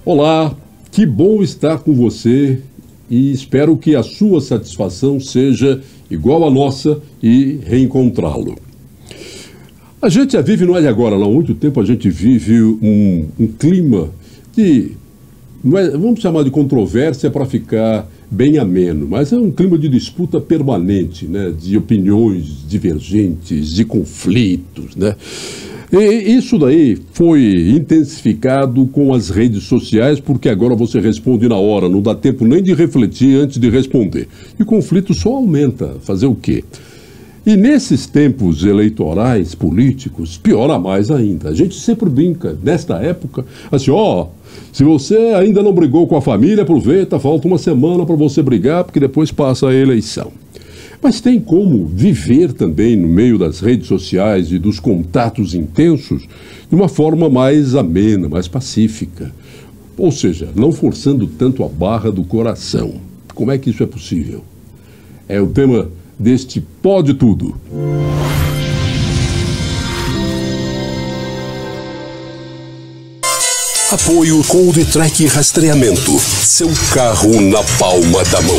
Olá, que bom estar com você e espero que a sua satisfação seja igual à nossa e reencontrá-lo. A gente já vive, não é de agora, não, há muito tempo a gente vive um clima de, vamos chamar de controvérsia para ficar bem ameno, mas é um clima de disputa permanente, né, de opiniões divergentes, de conflitos, né? E isso daí foi intensificado com as redes sociais, porque agora você responde na hora, não dá tempo nem de refletir antes de responder. E o conflito só aumenta. Fazer o quê? E nesses tempos eleitorais, políticos, piora mais ainda. A gente sempre brinca, nesta época, assim, se você ainda não brigou com a família, aproveita, falta uma semana para você brigar, porque depois passa a eleição. Mas tem como viver também no meio das redes sociais e dos contatos intensos de uma forma mais amena, mais pacífica. Ou seja, não forçando tanto a barra do coração. Como é que isso é possível? É o tema deste Pode Tudo. Apoio Coldtrack Rastreamento. Seu carro na palma da mão.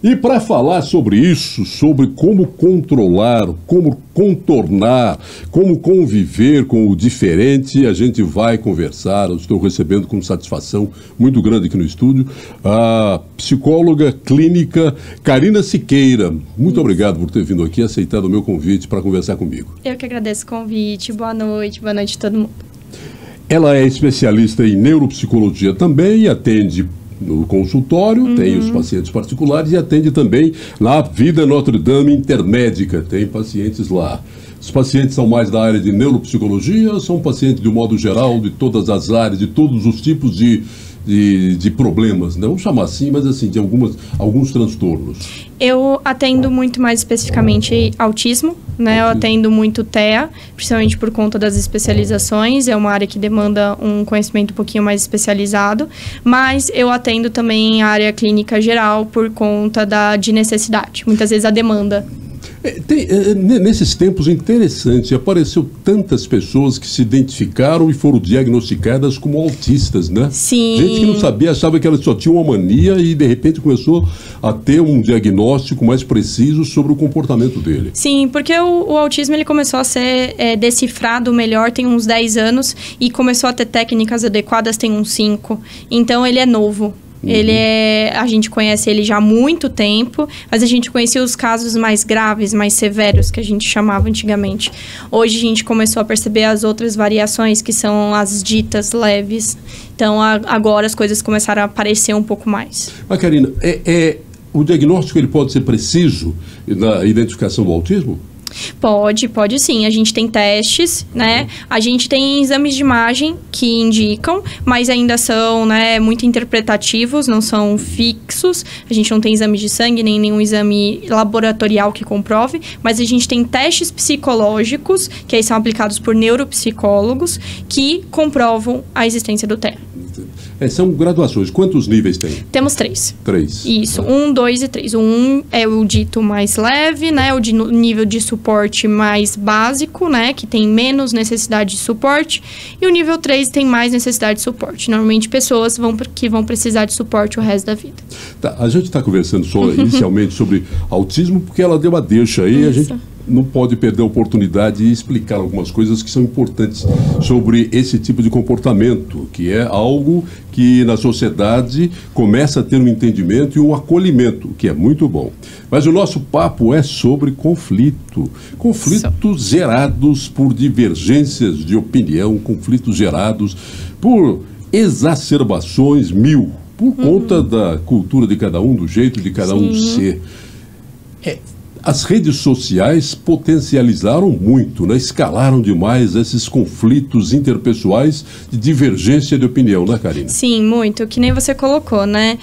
E para falar sobre isso, sobre como controlar, como contornar, como conviver com o diferente, a gente vai conversar. Eu estou recebendo com satisfação muito grande aqui no estúdio a psicóloga clínica Karina Siqueira. Muito obrigado por ter vindo aqui e aceitado o meu convite para conversar comigo. Eu que agradeço o convite. Boa noite a todo mundo. Ela é especialista em neuropsicologia também e atende no consultório, tem os pacientes particulares e atende também na Vida Notre Dame Intermédica, tem pacientes lá. Os pacientes são mais da área de neuropsicologia, são pacientes de um modo geral, de todas as áreas, de todos os tipos de problemas, não chamar assim, mas assim, de alguns transtornos. Eu atendo muito mais especificamente autismo, né? Eu atendo muito TEA, principalmente por conta das especializações, é uma área que demanda um conhecimento um pouquinho mais especializado, mas eu atendo também a área clínica geral por conta de necessidade, muitas vezes a demanda. Nesses tempos, interessante, apareceu tantas pessoas que se identificaram e foram diagnosticadas como autistas, né? Sim. Gente que não sabia, achava que ela só tinha uma mania e de repente começou a ter um diagnóstico mais preciso sobre o comportamento dele. Sim, porque o autismo ele começou a ser decifrado melhor tem uns 10 anos e começou a ter técnicas adequadas tem uns 5. Então ele é novo. A gente conhece ele já há muito tempo, mas a gente conhecia os casos mais graves, mais severos, que a gente chamava antigamente. Hoje a gente começou a perceber as outras variações, que são as ditas leves. Então, agora as coisas começaram a aparecer um pouco mais. Mas, Karina, o diagnóstico ele pode ser preciso na identificação do autismo? Pode sim. A gente tem testes, né? A gente tem exames de imagem que indicam, mas ainda são, né, muito interpretativos, não são fixos. A gente não tem exame de sangue, nem nenhum exame laboratorial que comprove, mas a gente tem testes psicológicos, que aí são aplicados por neuropsicólogos, que comprovam a existência do TEA. São graduações. Quantos níveis tem? Temos 3. 3. Isso, 1, 2 e 3. O 1 é o dito mais leve, né? O nível de suporte mais básico, né? Que tem menos necessidade de suporte. E o nível 3 tem mais necessidade de suporte. Normalmente, pessoas que vão precisar de suporte o resto da vida. Tá, a gente está conversando inicialmente sobre autismo, porque ela deu uma deixa aí. Isso. A gente não pode perder a oportunidade de explicar algumas coisas que são importantes sobre esse tipo de comportamento, que é algo que na sociedade começa a ter um entendimento e um acolhimento, que é muito bom. Mas o nosso papo é sobre conflitos gerados por divergências de opinião, conflitos gerados por exacerbações por conta da cultura de cada um, do jeito de cada um ser. As redes sociais potencializaram muito, né? Escalaram demais esses conflitos interpessoais de divergência de opinião, né, Karina? Sim, muito. Que nem você colocou, né?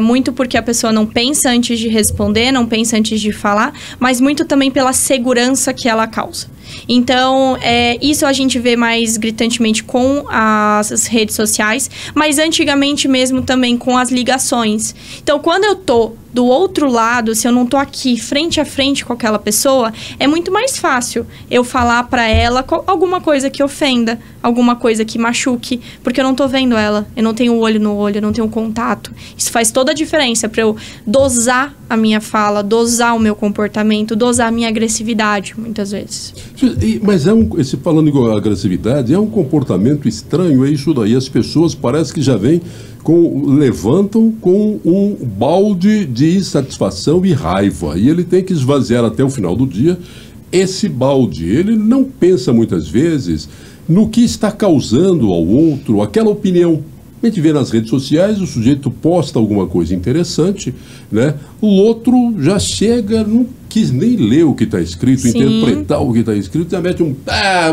Muito porque a pessoa não pensa antes de responder, não pensa antes de falar, mas muito também pela segurança que ela causa. Então, isso a gente vê mais gritantemente com as redes sociais, mas antigamente mesmo também com as ligações. Então, quando eu tô do outro lado, se eu não tô aqui frente a frente com aquela pessoa, é muito mais fácil eu falar pra ela alguma coisa que ofenda, alguma coisa que machuque, porque eu não tô vendo ela, eu não tenho olho no olho, eu não tenho contato. Isso faz toda a diferença pra eu dosar a minha fala, dosar o meu comportamento, dosar a minha agressividade, muitas vezes. Mas falando em agressividade, é um comportamento estranho, é isso daí. As pessoas parece que já vêm levantam com um balde de insatisfação e raiva. E ele tem que esvaziar até o final do dia esse balde. Ele não pensa muitas vezes no que está causando ao outro aquela opinião. A gente vê nas redes sociais, o sujeito posta alguma coisa interessante, né? O outro já chega, não quis nem ler o que está escrito, interpretar o que está escrito, já mete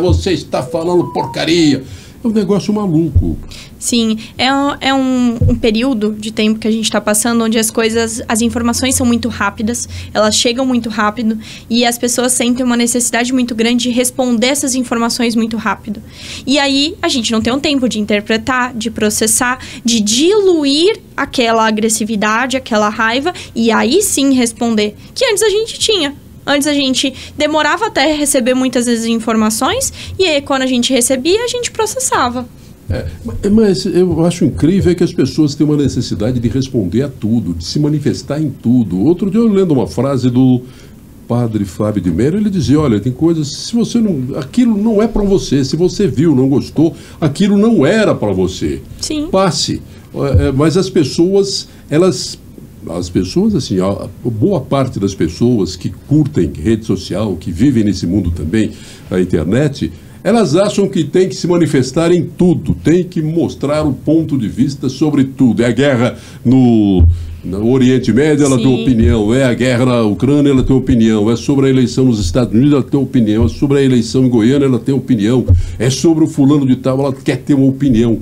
você está falando porcaria. É um negócio maluco. Sim, é um período de tempo que a gente está passando onde as informações são muito rápidas, elas chegam muito rápido e as pessoas sentem uma necessidade muito grande de responder essas informações muito rápido. E aí a gente não tem um tempo de interpretar, de processar, de diluir aquela agressividade, aquela raiva e aí sim responder, que antes a gente tinha. Antes a gente demorava até receber muitas vezes informações e aí quando a gente recebia, a gente processava. Mas eu acho incrível que as pessoas têm uma necessidade de responder a tudo, de se manifestar em tudo. Outro dia eu lendo uma frase do padre Fábio de Mello, ele dizia, olha, tem coisas, se você não, aquilo não é para você, se você viu, não gostou, aquilo não era para você. Sim. Passe. Mas as pessoas, assim, boa parte das pessoas que curtem rede social, que vivem nesse mundo também, a internet, elas acham que tem que se manifestar em tudo, tem que mostrar o ponto de vista sobre tudo. É a guerra no Oriente Médio, ela tem opinião. É a guerra na Ucrânia, ela tem opinião. É sobre a eleição nos Estados Unidos, ela tem opinião. É sobre a eleição em Goiânia, ela tem opinião. É sobre o fulano de tal, ela quer ter uma opinião.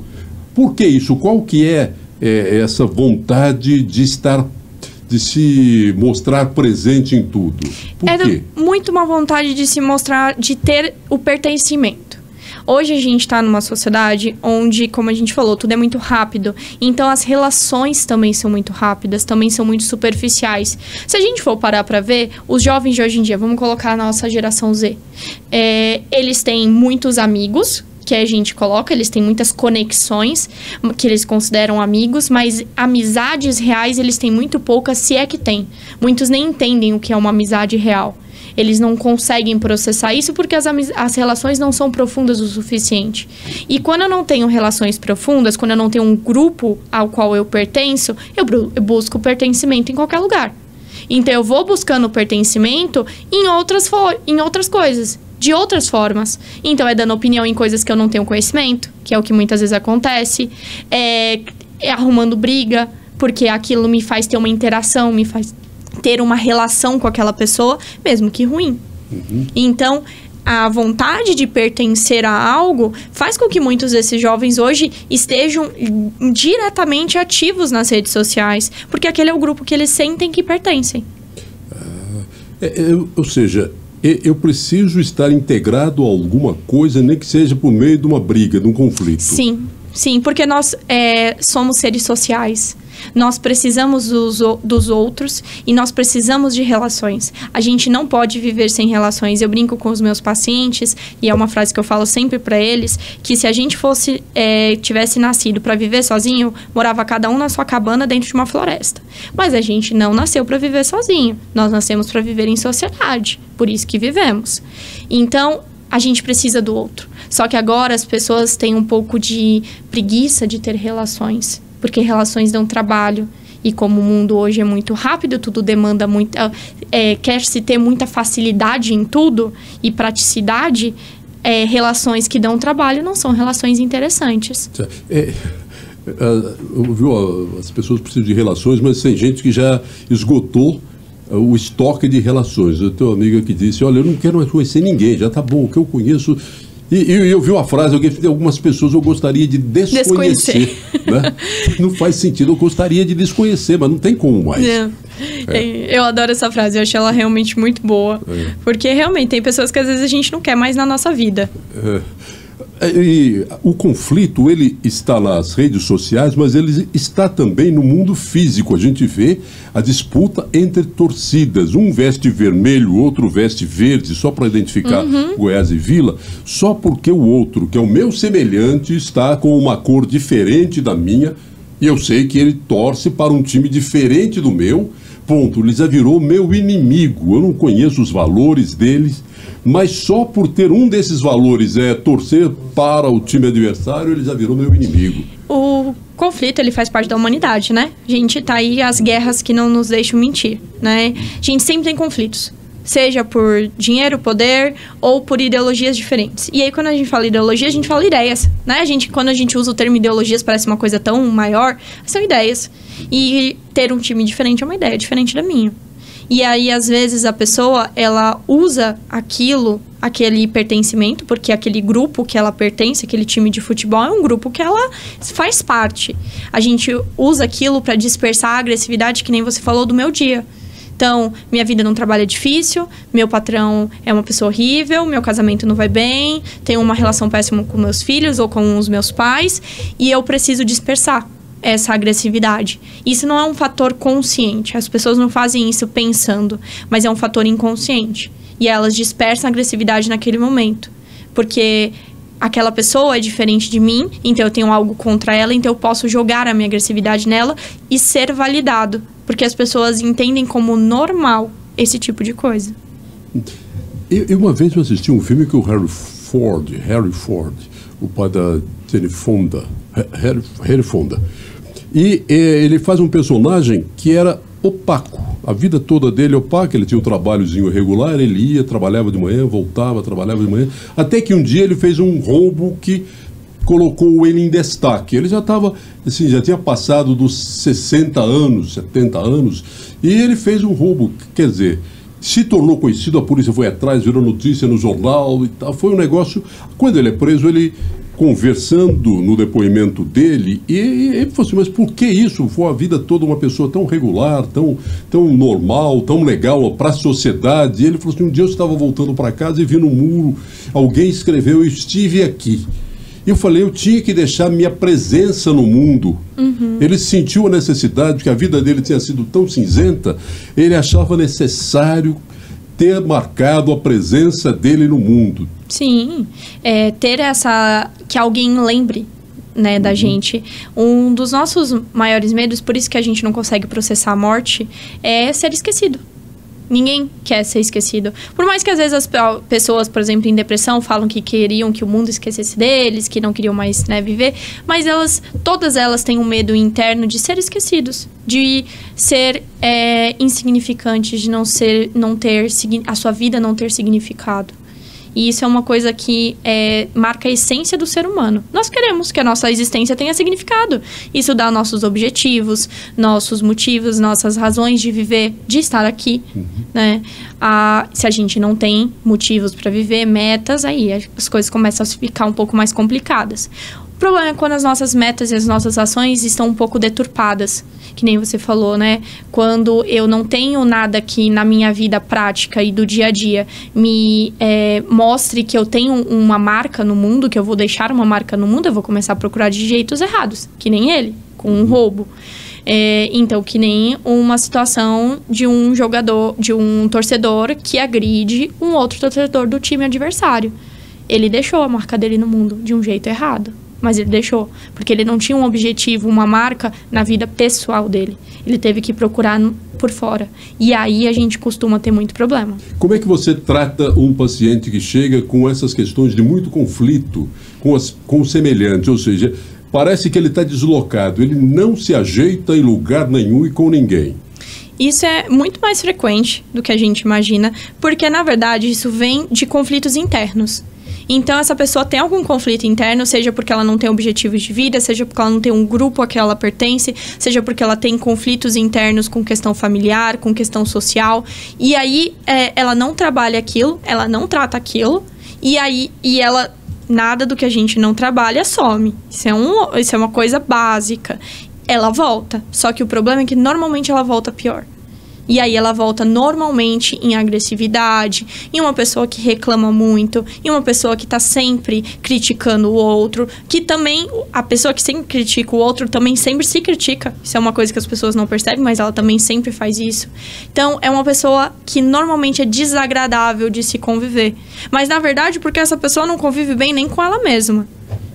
Por que isso? Qual que é essa vontade de se mostrar presente em tudo? Por quê? Muito uma vontade de se mostrar, de ter o pertencimento. Hoje a gente está numa sociedade onde, como a gente falou, tudo é muito rápido. Então as relações também são muito rápidas, também são muito superficiais. Se a gente for parar para ver, os jovens de hoje em dia, vamos colocar a nossa geração Z, eles têm muitos amigos, que a gente coloca, eles têm muitas conexões que eles consideram amigos, mas amizades reais eles têm muito poucas, se é que tem. Muitos nem entendem o que é uma amizade real. Eles não conseguem processar isso porque as relações não são profundas o suficiente. E quando eu não tenho relações profundas, quando eu não tenho um grupo ao qual eu pertenço, eu busco pertencimento em qualquer lugar. Então eu vou buscando pertencimento em outras coisas, de outras formas. Então é dando opinião em coisas que eu não tenho conhecimento, que é o que muitas vezes acontece, é arrumando briga, porque aquilo me faz ter uma interação, me faz ter uma relação com aquela pessoa, mesmo que ruim. Então a vontade de pertencer a algo faz com que muitos desses jovens hoje estejam diretamente ativos nas redes sociais, porque aquele é o grupo que eles sentem que pertencem. Ou seja, eu preciso estar integrado a alguma coisa, nem que seja por meio de uma briga, de um conflito. Sim, porque nós somos seres sociais. Nós precisamos dos outros e nós precisamos de relações. A gente não pode viver sem relações. Eu brinco com os meus pacientes, e é uma frase que eu falo sempre para eles, que se a gente tivesse nascido para viver sozinho, morava cada um na sua cabana dentro de uma floresta. Mas a gente não nasceu para viver sozinho. Nós nascemos para viver em sociedade. Por isso que vivemos. Então, a gente precisa do outro. Só que agora as pessoas têm um pouco de preguiça de ter relações, porque relações dão trabalho. E como o mundo hoje é muito rápido, tudo demanda muita... quer-se ter muita facilidade em tudo e praticidade, relações que dão trabalho não são relações interessantes. As pessoas precisam de relações, mas tem gente que já esgotou o estoque de relações. Eu tenho uma amiga que disse, olha, eu não quero mais conhecer ninguém, já tá bom, o que eu conheço E eu vi uma frase, algumas pessoas eu gostaria de desconhecer. Né? Não faz sentido, eu gostaria de desconhecer, mas não tem como mais. Eu adoro essa frase, eu acho ela realmente muito boa. Porque realmente tem pessoas que às vezes a gente não quer mais na nossa vida. E o conflito, ele está nas redes sociais, mas ele está também no mundo físico. A gente vê a disputa entre torcidas. Um veste vermelho, o outro veste verde, só para identificar Goiás e Vila, só porque o outro, que é o meu semelhante, está com uma cor diferente da minha, e eu sei que ele torce para um time diferente do meu. Ponto, ele já virou meu inimigo. Eu não conheço os valores deles, mas só por ter um desses valores, torcer para o time adversário, ele já virou meu inimigo. O conflito, ele faz parte da humanidade, né? A gente tá aí, as guerras que não nos deixam mentir, né? A gente sempre tem conflitos. Seja por dinheiro, poder ou por ideologias diferentes. E aí, quando a gente fala ideologia, a gente fala ideias, né? Quando a gente usa o termo ideologias, parece uma coisa tão maior, são ideias. E ter um time diferente é uma ideia diferente da minha. E aí, às vezes, a pessoa, ela usa aquele pertencimento, porque aquele grupo que ela pertence, aquele time de futebol, é um grupo que ela faz parte. A gente usa aquilo para dispersar a agressividade, que nem você falou, do meu dia. Então, minha vida no trabalho é difícil, meu patrão é uma pessoa horrível, meu casamento não vai bem, tenho uma relação péssima com meus filhos ou com os meus pais, e eu preciso dispersar essa agressividade. Isso não é um fator consciente, as pessoas não fazem isso pensando, mas é um fator inconsciente. E elas dispersam a agressividade naquele momento, porque aquela pessoa é diferente de mim, então eu tenho algo contra ela, então eu posso jogar a minha agressividade nela e ser validado, porque as pessoas entendem como normal esse tipo de coisa. Uma vez eu assisti um filme que o Harry Ford, o pai da Jane Fonda, Harry Fonda, e ele faz um personagem que era opaco. A vida toda dele é opaca, ele tinha um trabalhozinho regular, ele ia, trabalhava de manhã, voltava, trabalhava de manhã, até que um dia ele fez um roubo que colocou ele em destaque. Ele já estava, assim, já tinha passado dos 60 anos, 70 anos, e ele fez um roubo, quer dizer, se tornou conhecido, a polícia foi atrás, virou notícia no jornal e tal, foi um negócio. Quando ele é preso, ele conversando no depoimento dele, e ele falou assim, mas por que isso? Foi a vida toda uma pessoa tão regular, tão normal, tão legal para a sociedade. E ele falou assim, um dia eu estava voltando para casa e vi no muro, alguém escreveu, eu estive aqui. E eu falei, eu tinha que deixar minha presença no mundo. Ele sentiu a necessidade, porque a vida dele tinha sido tão cinzenta, ele achava necessário ter marcado a presença dele no mundo. Sim, ter que alguém lembre, né, da gente. Um dos nossos maiores medos, por isso que a gente não consegue processar a morte, é ser esquecido. Ninguém quer ser esquecido. Por mais que às vezes as pessoas, por exemplo, em depressão, falam que queriam que o mundo esquecesse deles, que não queriam mais, né, viver, mas todas elas têm um medo interno de ser esquecidos, de ser insignificantes, de a sua vida não ter significado. E isso é uma coisa que marca a essência do ser humano. Nós queremos que a nossa existência tenha significado. Isso dá nossos objetivos, nossos motivos, nossas razões de viver, de estar aqui, né? Se a gente não tem motivos para viver, metas, aí as coisas começam a ficar um pouco mais complicadas. O problema é quando as nossas metas e as nossas ações estão um pouco deturpadas, que nem você falou, né? Quando eu não tenho nada que na minha vida prática e do dia a dia me mostre que eu tenho uma marca no mundo, que eu vou deixar uma marca no mundo, eu vou começar a procurar de jeitos errados, que nem ele, com um roubo. Então, que nem uma situação de um torcedor que agride um outro torcedor do time adversário. Ele deixou a marca dele no mundo de um jeito errado. Mas ele deixou, porque ele não tinha um objetivo, uma marca na vida pessoal dele. Ele teve que procurar por fora. E aí a gente costuma ter muito problema. Como é que você trata um paciente que chega com essas questões de muito conflito com o semelhante? Ou seja, parece que ele está deslocado, ele não se ajeita em lugar nenhum e com ninguém. Isso é muito mais frequente do que a gente imagina, porque, na verdade, isso vem de conflitos internos. Então, essa pessoa tem algum conflito interno, seja porque ela não tem objetivos de vida, seja porque ela não tem um grupo a que ela pertence, seja porque ela tem conflitos internos com questão familiar, com questão social. E aí, ela não trabalha aquilo, ela não trata aquilo, e ela Nada do que a gente não trabalha some. Isso é uma coisa básica. Ela volta. Só que o problema é que normalmente ela volta pior. E aí ela volta normalmente em agressividade, em uma pessoa que reclama muito, em uma pessoa que está sempre criticando o outro, que também, a pessoa que sempre critica o outro também sempre se critica. Isso é uma coisa que as pessoas não percebem, mas ela também sempre faz isso. Então, é uma pessoa que normalmente é desagradável de se conviver. Mas, na verdade, porque essa pessoa não convive bem nem com ela mesma.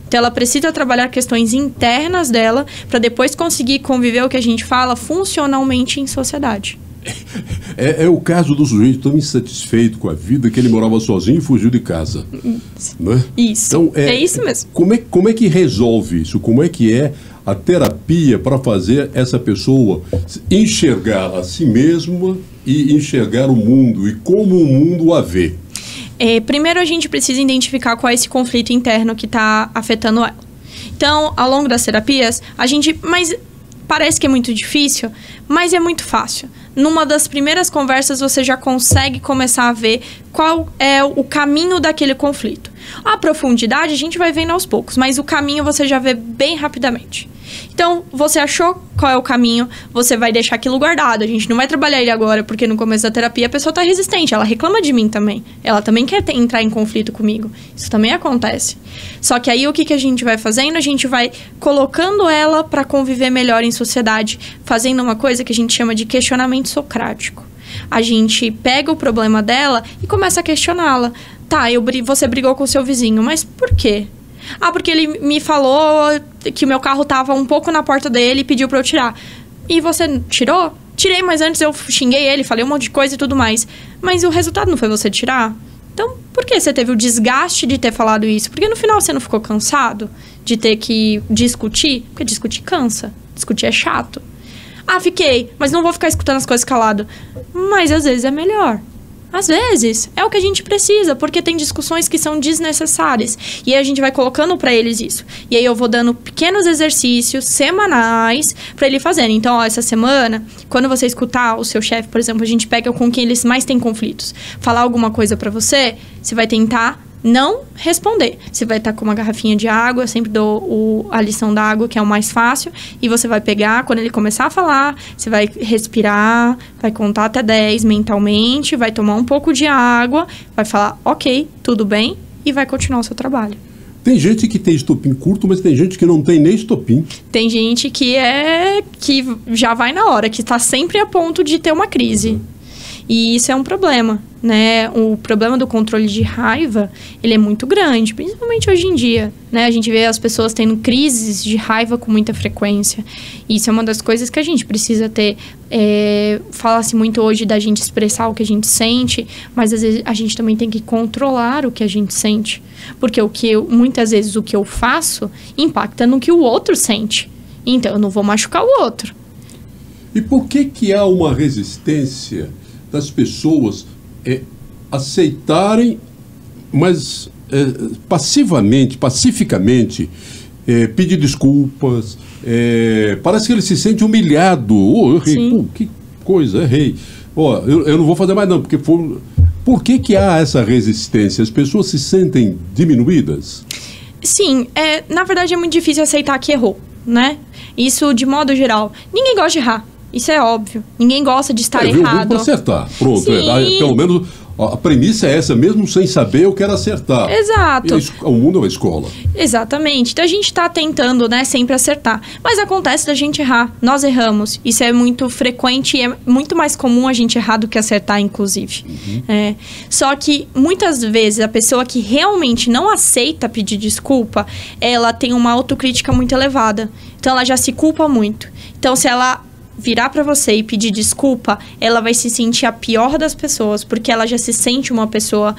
Então, ela precisa trabalhar questões internas dela para depois conseguir conviver o que a gente fala funcionalmente em sociedade. É o caso do sujeito tão insatisfeito com a vida que ele morava sozinho e fugiu de casa. Não é? Isso. Então, é isso mesmo. Como é que resolve isso? Como é que é a terapia para fazer essa pessoa enxergar a si mesma e enxergar o mundo e como o mundo a vê? Primeiro, a gente precisa identificar qual é esse conflito interno que está afetando ela. Então, ao longo das terapias, mas parece que é muito difícil, mas é muito fácil. Numa das primeiras conversas, você já consegue começar a ver qual é o caminho daquele conflito. A profundidade, a gente vai vendo aos poucos, mas o caminho você já vê bem rapidamente. Então, você achou qual é o caminho, você vai deixar aquilo guardado. A gente não vai trabalhar ele agora, porque no começo da terapia a pessoa está resistente, ela reclama de mim também. Ela também quer entrar em conflito comigo. Isso também acontece. Só que aí o que a gente vai fazendo? A gente vai colocando ela para conviver melhor em sociedade, fazendo uma coisa que a gente chama de questionamento socrático. A gente pega o problema dela e começa a questioná-la. Tá, você brigou com o seu vizinho, mas por quê? Ah, porque ele me falou que o meu carro tava um pouco na porta dele e pediu pra eu tirar. E você tirou? Tirei, mas antes eu xinguei ele, falei um monte de coisa e tudo mais. Mas o resultado não foi você tirar? Então, por que você teve o desgaste de ter falado isso? Porque no final você não ficou cansado de ter que discutir? Porque discutir cansa. Discutir é chato. Ah, fiquei, mas não vou ficar escutando as coisas calado. Mas às vezes é melhor. Às vezes, é o que a gente precisa, porque tem discussões que são desnecessárias. E aí a gente vai colocando pra eles isso. E aí eu vou dando pequenos exercícios semanais pra ele fazerem. Então, ó, essa semana, quando você escutar o seu chefe, por exemplo, a gente pega com quem eles mais têm conflitos. Falar alguma coisa pra você, você vai tentar não responder. Você vai estar com uma garrafinha de água, eu sempre dou a lição da água, que é o mais fácil, e você vai pegar, quando ele começar a falar, você vai respirar, vai contar até 10 mentalmente, vai tomar um pouco de água, vai falar, ok, tudo bem, e vai continuar o seu trabalho. Tem gente que tem estopim curto, mas tem gente que não tem nem estopim. Tem gente que já vai na hora, que está sempre a ponto de ter uma crise. E isso é um problema, né? O problema do controle de raiva, ele é muito grande, principalmente hoje em dia, né? A gente vê as pessoas tendo crises de raiva com muita frequência. E isso é uma das coisas que a gente precisa ter. Fala-se muito hoje da gente expressar o que a gente sente, mas às vezes a gente também tem que controlar o que a gente sente. Porque muitas vezes o que eu faço impacta no que o outro sente. Então eu não vou machucar o outro. E por que há uma resistência das pessoas aceitarem, mas pacificamente, pedir desculpas? Parece que ele se sente humilhado. Eu errei. Pô, que coisa, errei. Eu não vou fazer mais não, porque por que há essa resistência? As pessoas se sentem diminuídas? Sim, na verdade é muito difícil aceitar que errou, né? Isso de modo geral. Ninguém gosta de errar. Isso é óbvio. Ninguém gosta de estar errado. Para acertar. Pronto. Pelo menos a premissa é essa, mesmo sem saber, eu quero acertar. Exato. O mundo é uma escola. Exatamente. Então a gente está tentando, né, sempre acertar. Mas acontece da gente errar. Nós erramos. Isso é muito frequente e é muito mais comum a gente errar do que acertar, inclusive. Uhum. Só que muitas vezes a pessoa que realmente não aceita pedir desculpa, ela tem uma autocrítica muito elevada. Então ela já se culpa muito. Então se ela virar pra você e pedir desculpa, ela vai se sentir a pior das pessoas, porque ela já se sente uma pessoa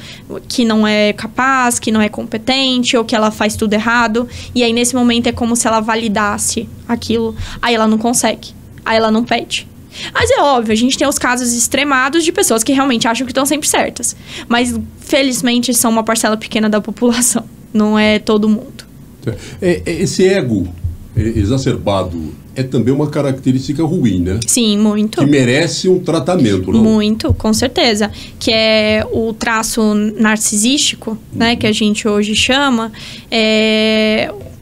que não é capaz, que não é competente, ou que ela faz tudo errado, e aí nesse momento é como se ela validasse aquilo, aí ela não consegue, aí ela não pede. Mas é óbvio, a gente tem os casos extremados de pessoas que realmente acham que estão sempre certas, mas felizmente são uma parcela pequena da população, não é todo mundo. Esse ego exacerbado é também uma característica ruim, né? Sim, muito. Que merece um tratamento, não? Muito, com certeza. Que é o traço narcisístico, né? Que a gente hoje chama.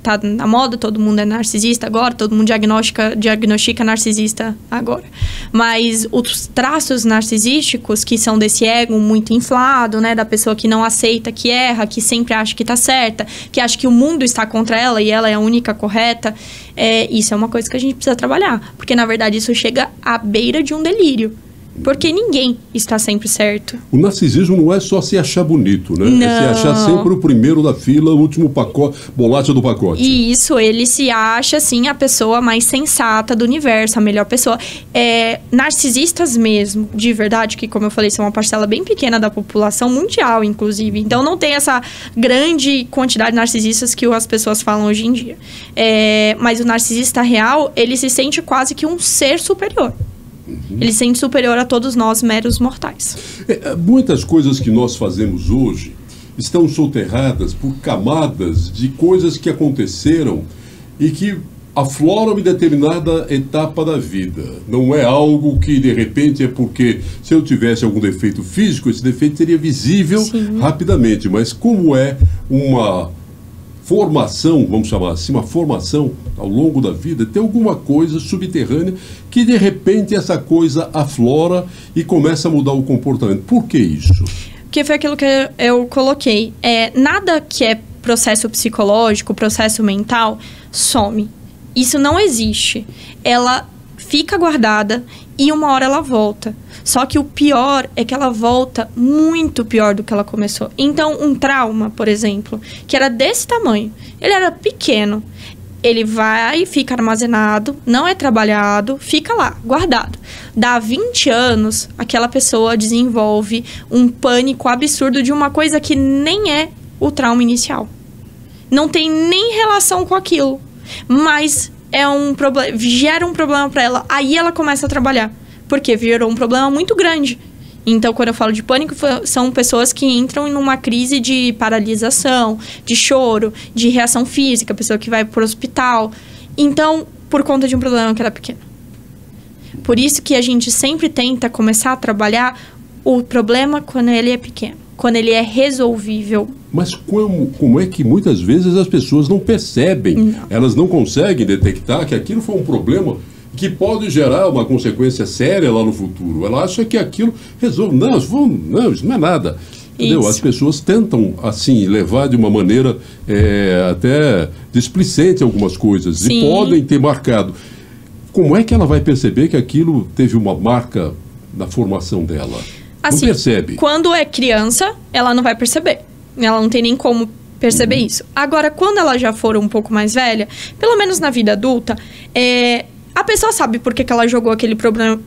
Tá na moda, todo mundo é narcisista agora, todo mundo diagnostica narcisista agora. Mas os traços narcisísticos, que são desse ego muito inflado, né? Da pessoa que não aceita, que erra, que sempre acha que tá certa, que acha que o mundo está contra ela e ela é a única correta. Isso é uma coisa que a gente precisa trabalhar. Porque, na verdade, isso chega à beira de um delírio. Porque ninguém está sempre certo. O narcisismo não é só se achar bonito, né? Não. É se achar sempre o primeiro da fila, o último bolacha do pacote. Isso, ele se acha, assim, a pessoa mais sensata do universo, a melhor pessoa. Narcisistas mesmo, de verdade, que, como eu falei, são uma parcela bem pequena da população mundial, inclusive. Então, não tem essa grande quantidade de narcisistas que as pessoas falam hoje em dia. Mas o narcisista real, ele se sente quase que um ser superior. Ele se sente superior a todos nós, meros mortais. Muitas coisas que nós fazemos hoje estão soterradas por camadas de coisas que aconteceram e que afloram em determinada etapa da vida. Não é algo que, de repente, é porque se eu tivesse algum defeito físico, esse defeito seria visível rapidamente. Mas como é uma formação, vamos chamar assim, uma formação ao longo da vida, tem alguma coisa subterrânea que de repente essa coisa aflora e começa a mudar o comportamento. Por que isso? Que foi aquilo que eu coloquei. Nada que é processo psicológico, processo mental, some. Isso não existe. Ela fica guardada e uma hora ela volta. Só que o pior é que ela volta muito pior do que ela começou. Então, um trauma, por exemplo, que era desse tamanho, ele era pequeno, ele vai, fica armazenado, não é trabalhado, fica lá, guardado. Dá 20 anos, aquela pessoa desenvolve um pânico absurdo de uma coisa que nem é o trauma inicial. Não tem nem relação com aquilo, mas gera um problema para ela. Aí ela começa a trabalhar, porque virou um problema muito grande. Então, quando eu falo de pânico, são pessoas que entram em uma crise de paralisação, de choro, de reação física, pessoa que vai pro hospital. Então, por conta de um problema que era pequeno. Por isso que a gente sempre tenta começar a trabalhar o problema quando ele é pequeno, quando ele é resolvível. Mas como é que muitas vezes as pessoas não percebem, não. Elas não conseguem detectar que aquilo foi um problema que pode gerar uma consequência séria lá no futuro. Ela acha que aquilo resolve. Não, isso não é nada. Entendeu? As pessoas tentam, assim, levar de uma maneira até displicente algumas coisas. Sim. E podem ter marcado. Como é que ela vai perceber que aquilo teve uma marca na formação dela? Assim, não percebe. Quando é criança, ela não vai perceber. Ela não tem nem como perceber isso. Agora, quando ela já for um pouco mais velha, pelo menos na vida adulta, a pessoa sabe por que ela jogou aquele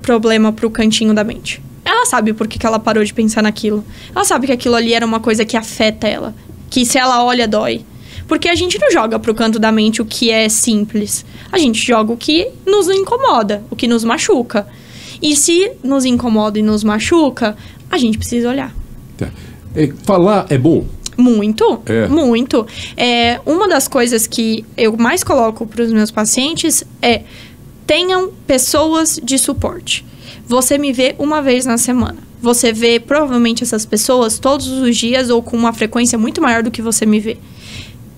problema pro cantinho da mente. Ela sabe por que ela parou de pensar naquilo. Ela sabe que aquilo ali era uma coisa que afeta ela. Que se ela olha, dói. Porque a gente não joga pro canto da mente o que é simples. A gente joga o que nos incomoda, o que nos machuca. E se nos incomoda e nos machuca, a gente precisa olhar. Tá. Falar é bom? Muito, muito. Uma das coisas que eu mais coloco para os meus pacientes tenham pessoas de suporte. Você me vê uma vez na semana. Você vê provavelmente essas pessoas todos os dias ou com uma frequência muito maior do que você me vê.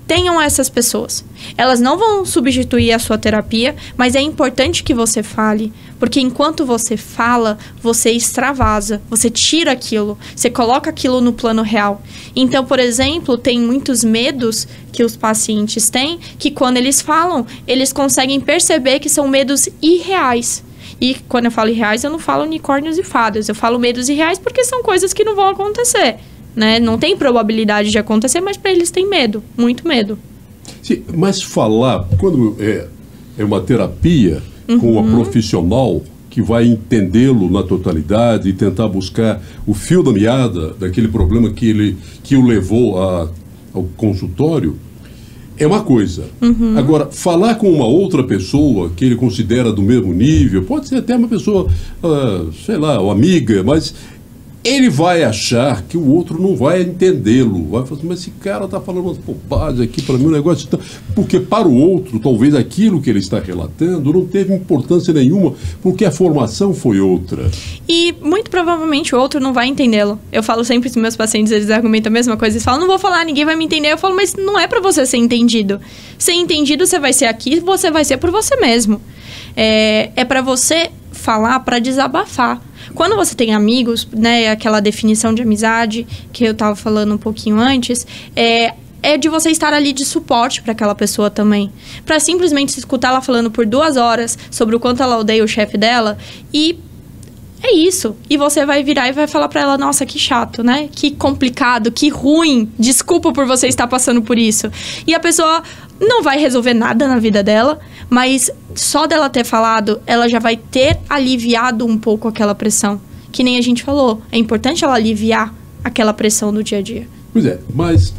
Tenham essas pessoas. Elas não vão substituir a sua terapia, mas é importante que você fale, porque enquanto você fala, você extravasa, você tira aquilo, você coloca aquilo no plano real. Então, por exemplo, tem muitos medos que os pacientes têm, que quando eles falam, eles conseguem perceber que são medos irreais. E quando eu falo irreais, eu não falo unicórnios e fadas, eu falo medos irreais porque são coisas que não vão acontecer. Né? Não tem probabilidade de acontecer, mas para eles tem medo, muito medo. Sim, mas falar, quando é uma terapia com uma profissional que vai entendê-lo na totalidade e tentar buscar o fio da meada daquele problema que o levou ao consultório, é uma coisa. Agora, falar com uma outra pessoa que ele considera do mesmo nível, pode ser até uma pessoa, sei lá, uma amiga, mas ele vai achar que o outro não vai entendê-lo. Vai falar assim, mas esse cara está falando umas bobagens aqui para mim, um negócio... Porque para o outro, talvez aquilo que ele está relatando não teve importância nenhuma, porque a formação foi outra. E muito provavelmente o outro não vai entendê-lo. Eu falo sempre para os meus pacientes, eles argumentam a mesma coisa. Eles falam, não vou falar, ninguém vai me entender. Eu falo, mas não é para você ser entendido. Ser entendido, você vai ser aqui, você vai ser por você mesmo. É para você falar, para desabafar. Quando você tem amigos, né, aquela definição de amizade que eu estava falando um pouquinho antes, é de você estar ali de suporte para aquela pessoa também. Para simplesmente escutar ela falando por 2 horas sobre o quanto ela odeia o chefe dela e é isso. E você vai virar e vai falar para ela, nossa, que chato, né? Que complicado, que ruim. Desculpa por você estar passando por isso. E a pessoa não vai resolver nada na vida dela, mas só dela ter falado, ela já vai ter aliviado um pouco aquela pressão. Que nem a gente falou, é importante ela aliviar aquela pressão do dia a dia. Pois é, mas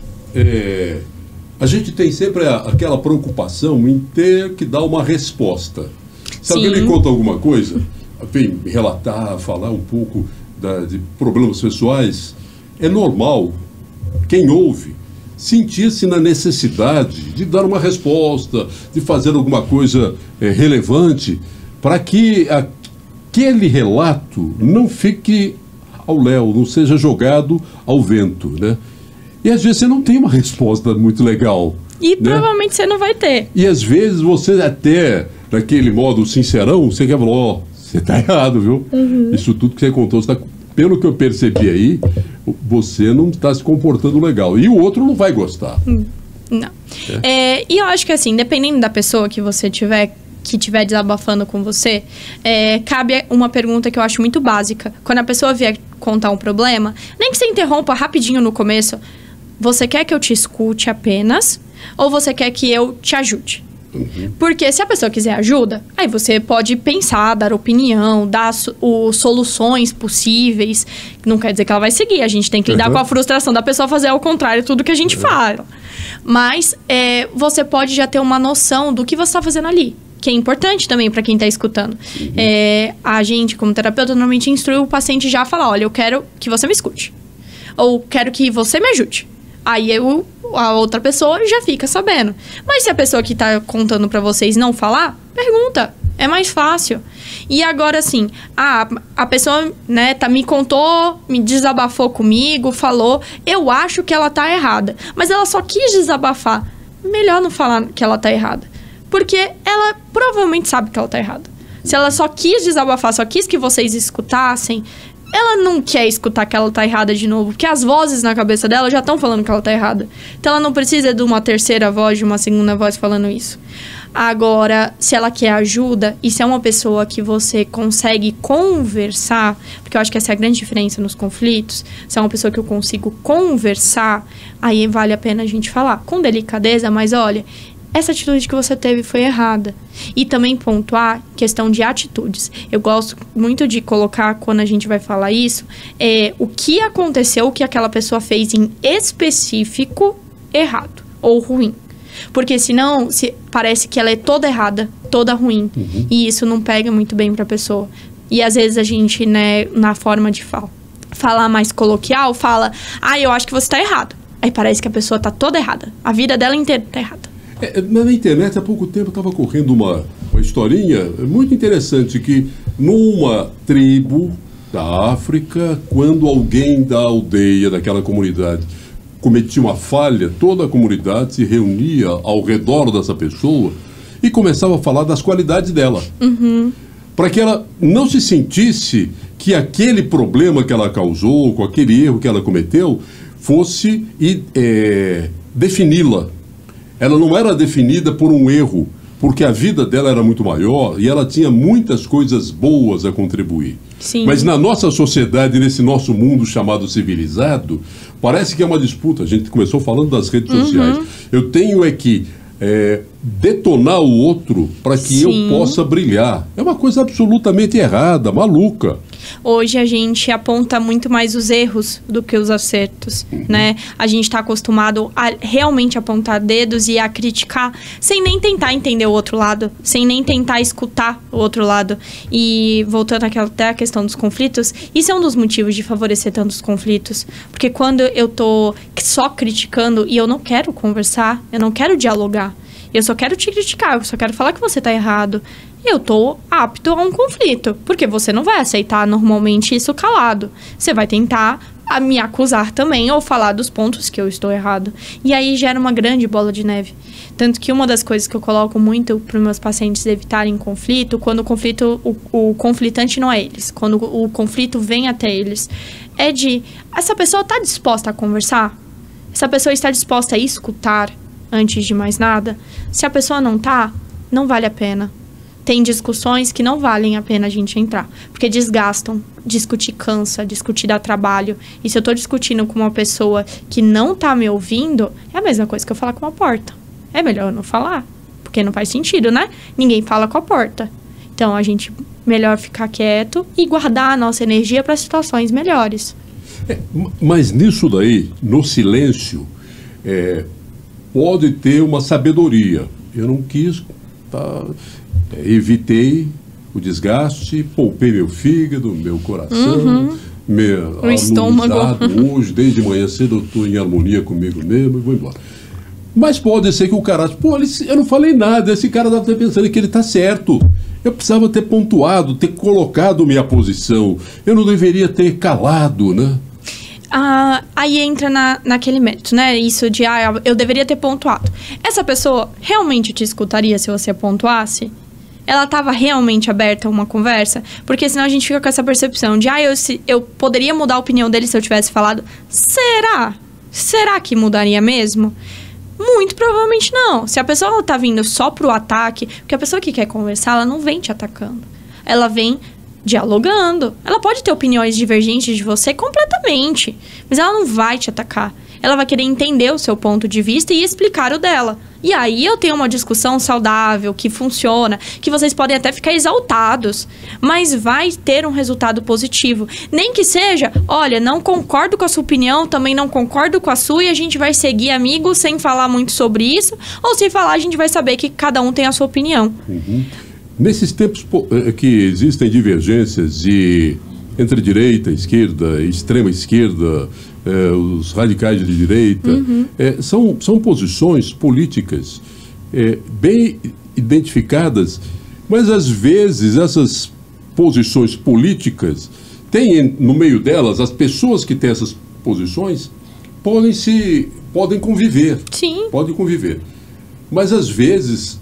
a gente tem sempre aquela preocupação em ter que dar uma resposta. Se alguém me conta alguma coisa, vem me relatar, falar um pouco de problemas pessoais, é normal, quem ouve, sentir-se na necessidade de dar uma resposta, de fazer alguma coisa relevante, para que aquele relato não fique ao léu, não seja jogado ao vento, né? E às vezes você não tem uma resposta muito legal. E provavelmente você não vai ter. E às vezes você até, naquele modo sincerão, você quer falar, você está errado, viu? Isso tudo que você contou, pelo que eu percebi aí, você não está se comportando legal. E o outro não vai gostar. Não. E eu acho que assim, dependendo da pessoa que você estiver desabafando com você, cabe uma pergunta que eu acho muito básica. Quando a pessoa vier contar um problema, nem que você interrompa rapidinho no começo, você quer que eu te escute apenas ou você quer que eu te ajude? Porque se a pessoa quiser ajuda, aí você pode pensar, dar opinião, dar soluções possíveis. Não quer dizer que ela vai seguir. A gente tem que lidar com a frustração da pessoa fazer ao contrário tudo que a gente fala. Mas você pode já ter uma noção do que você está fazendo ali, que é importante também para quem está escutando. A gente, como terapeuta, normalmente instrui o paciente já a falar, olha, eu quero que você me escute. Ou quero que você me ajude. Aí a outra pessoa já fica sabendo. Mas se a pessoa que está contando para vocês não falar, pergunta. É mais fácil. E agora, assim, a pessoa, né, me contou, me desabafou comigo, falou, eu acho que ela tá errada. Mas ela só quis desabafar. Melhor não falar que ela tá errada. Porque ela provavelmente sabe que ela tá errada. Se ela só quis desabafar, só quis que vocês escutassem, ela não quer escutar que ela tá errada de novo, porque as vozes na cabeça dela já estão falando que ela tá errada. Então ela não precisa de uma terceira voz, de uma segunda voz falando isso. Agora, se ela quer ajuda, e se é uma pessoa que você consegue conversar, porque eu acho que essa é a grande diferença nos conflitos, se é uma pessoa que eu consigo conversar, aí vale a pena a gente falar com delicadeza, mas olha, essa atitude que você teve foi errada. E também pontuar questão de atitudes. Eu gosto muito de colocar, quando a gente vai falar isso, o que aconteceu, o que aquela pessoa fez em específico errado ou ruim. Porque senão parece que ela é toda errada, toda ruim. E isso não pega muito bem pra pessoa. E às vezes a gente, né, na forma de falar mais coloquial, fala, eu acho que você tá errado. Aí parece que a pessoa tá toda errada. A vida dela inteira tá errada. Na internet, há pouco tempo, estava correndo uma historinha muito interessante, que numa tribo da África, quando alguém da aldeia, daquela comunidade, cometia uma falha, toda a comunidade se reunia ao redor dessa pessoa e começava a falar das qualidades dela. Para que ela não se sentisse que aquele problema que ela causou, com aquele erro que ela cometeu, fosse defini-la. Ela não era definida por um erro, porque a vida dela era muito maior e ela tinha muitas coisas boas a contribuir. Sim. Mas na nossa sociedade, nesse nosso mundo chamado civilizado, parece que é uma disputa. A gente começou falando das redes sociais. Eu tenho que detonar o outro para que eu possa brilhar. É uma coisa absolutamente errada, maluca. Hoje a gente aponta muito mais os erros do que os acertos, né? A gente está acostumado a realmente apontar dedos e a criticar sem nem tentar entender o outro lado, sem nem tentar escutar o outro lado. E voltando até a questão dos conflitos, isso é um dos motivos de favorecer tantos conflitos. Porque quando eu tô só criticando e eu não quero conversar, eu não quero dialogar, eu só quero te criticar, eu só quero falar que você tá errado, eu tô apto a um conflito. Porque você não vai aceitar normalmente isso calado. Você vai tentar me acusar também ou falar dos pontos que eu estou errado. E aí gera uma grande bola de neve. Tanto que uma das coisas que eu coloco muito para os meus pacientes evitarem conflito, quando o conflitante não é eles, quando o conflito vem até eles, é de, essa pessoa está disposta a conversar? Essa pessoa está disposta a escutar antes de mais nada? Se a pessoa não está, não vale a pena. Tem discussões que não valem a pena a gente entrar, porque desgastam. Discutir cansa, discutir dá trabalho. E se eu tô discutindo com uma pessoa que não tá me ouvindo, é a mesma coisa que eu falar com uma porta. É melhor eu não falar, porque não faz sentido, né? Ninguém fala com a porta. Então, a gente melhor ficar quieto e guardar a nossa energia para situações melhores. Mas nisso daí, no silêncio, pode ter uma sabedoria. Eu não quis... evitei o desgaste, poupei meu fígado, meu coração, o estômago. Hoje, desde manhã cedo, eu estou em harmonia comigo mesmo e vou embora. Mas pode ser que o cara, eu não falei nada, esse cara deve estar pensando que ele está certo. Eu precisava ter pontuado, ter colocado minha posição. Eu não deveria ter calado, né? Aí entra naquele mérito, né? Isso de, eu deveria ter pontuado. Essa pessoa realmente te escutaria se você pontuasse? Ela estava realmente aberta a uma conversa? Porque senão a gente fica com essa percepção de, eu poderia mudar a opinião dele se eu tivesse falado. Será? Será que mudaria mesmo? Muito provavelmente não. Se a pessoa está vindo só pro ataque, porque a pessoa que quer conversar, ela não vem te atacando. Ela vem dialogando. Ela pode ter opiniões divergentes de você completamente, mas ela não vai te atacar. Ela vai querer entender o seu ponto de vista e explicar o dela. E aí eu tenho uma discussão saudável, que funciona, que vocês podem até ficar exaltados, mas vai ter um resultado positivo. Nem que seja, olha, não concordo com a sua opinião, também não concordo com a sua, e a gente vai seguir amigos sem falar muito sobre isso, ou se falar a gente vai saber que cada um tem a sua opinião. Nesses tempos que existem divergências entre direita, esquerda, extrema esquerda, os radicais de direita, são posições políticas bem identificadas, mas às vezes essas posições políticas têm no meio delas, as pessoas que têm essas posições podem conviver. Sim. Podem conviver. Mas às vezes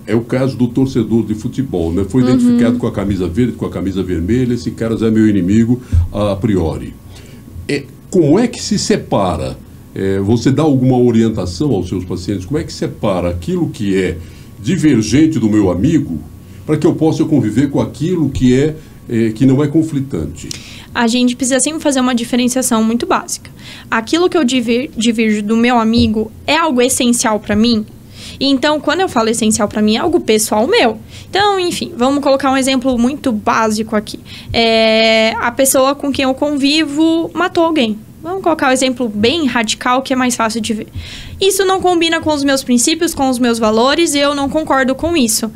é o caso do torcedor de futebol, né? Foi identificado com a camisa verde, com a camisa vermelha, esse cara já é meu inimigo a priori. Como é que se separa? Você dá alguma orientação aos seus pacientes? Como é que separa aquilo que é divergente do meu amigo para que eu possa conviver com aquilo que não é conflitante? A gente precisa sempre fazer uma diferenciação muito básica. Aquilo que eu divirjo do meu amigo é algo essencial para mim? Então, quando eu falo essencial para mim, é algo pessoal meu. Então, enfim, vamos colocar um exemplo muito básico aqui. A pessoa com quem eu convivo matou alguém. Vamos colocar um exemplo bem radical, que é mais fácil de ver. Isso não combina com os meus princípios, com os meus valores, e eu não concordo com isso.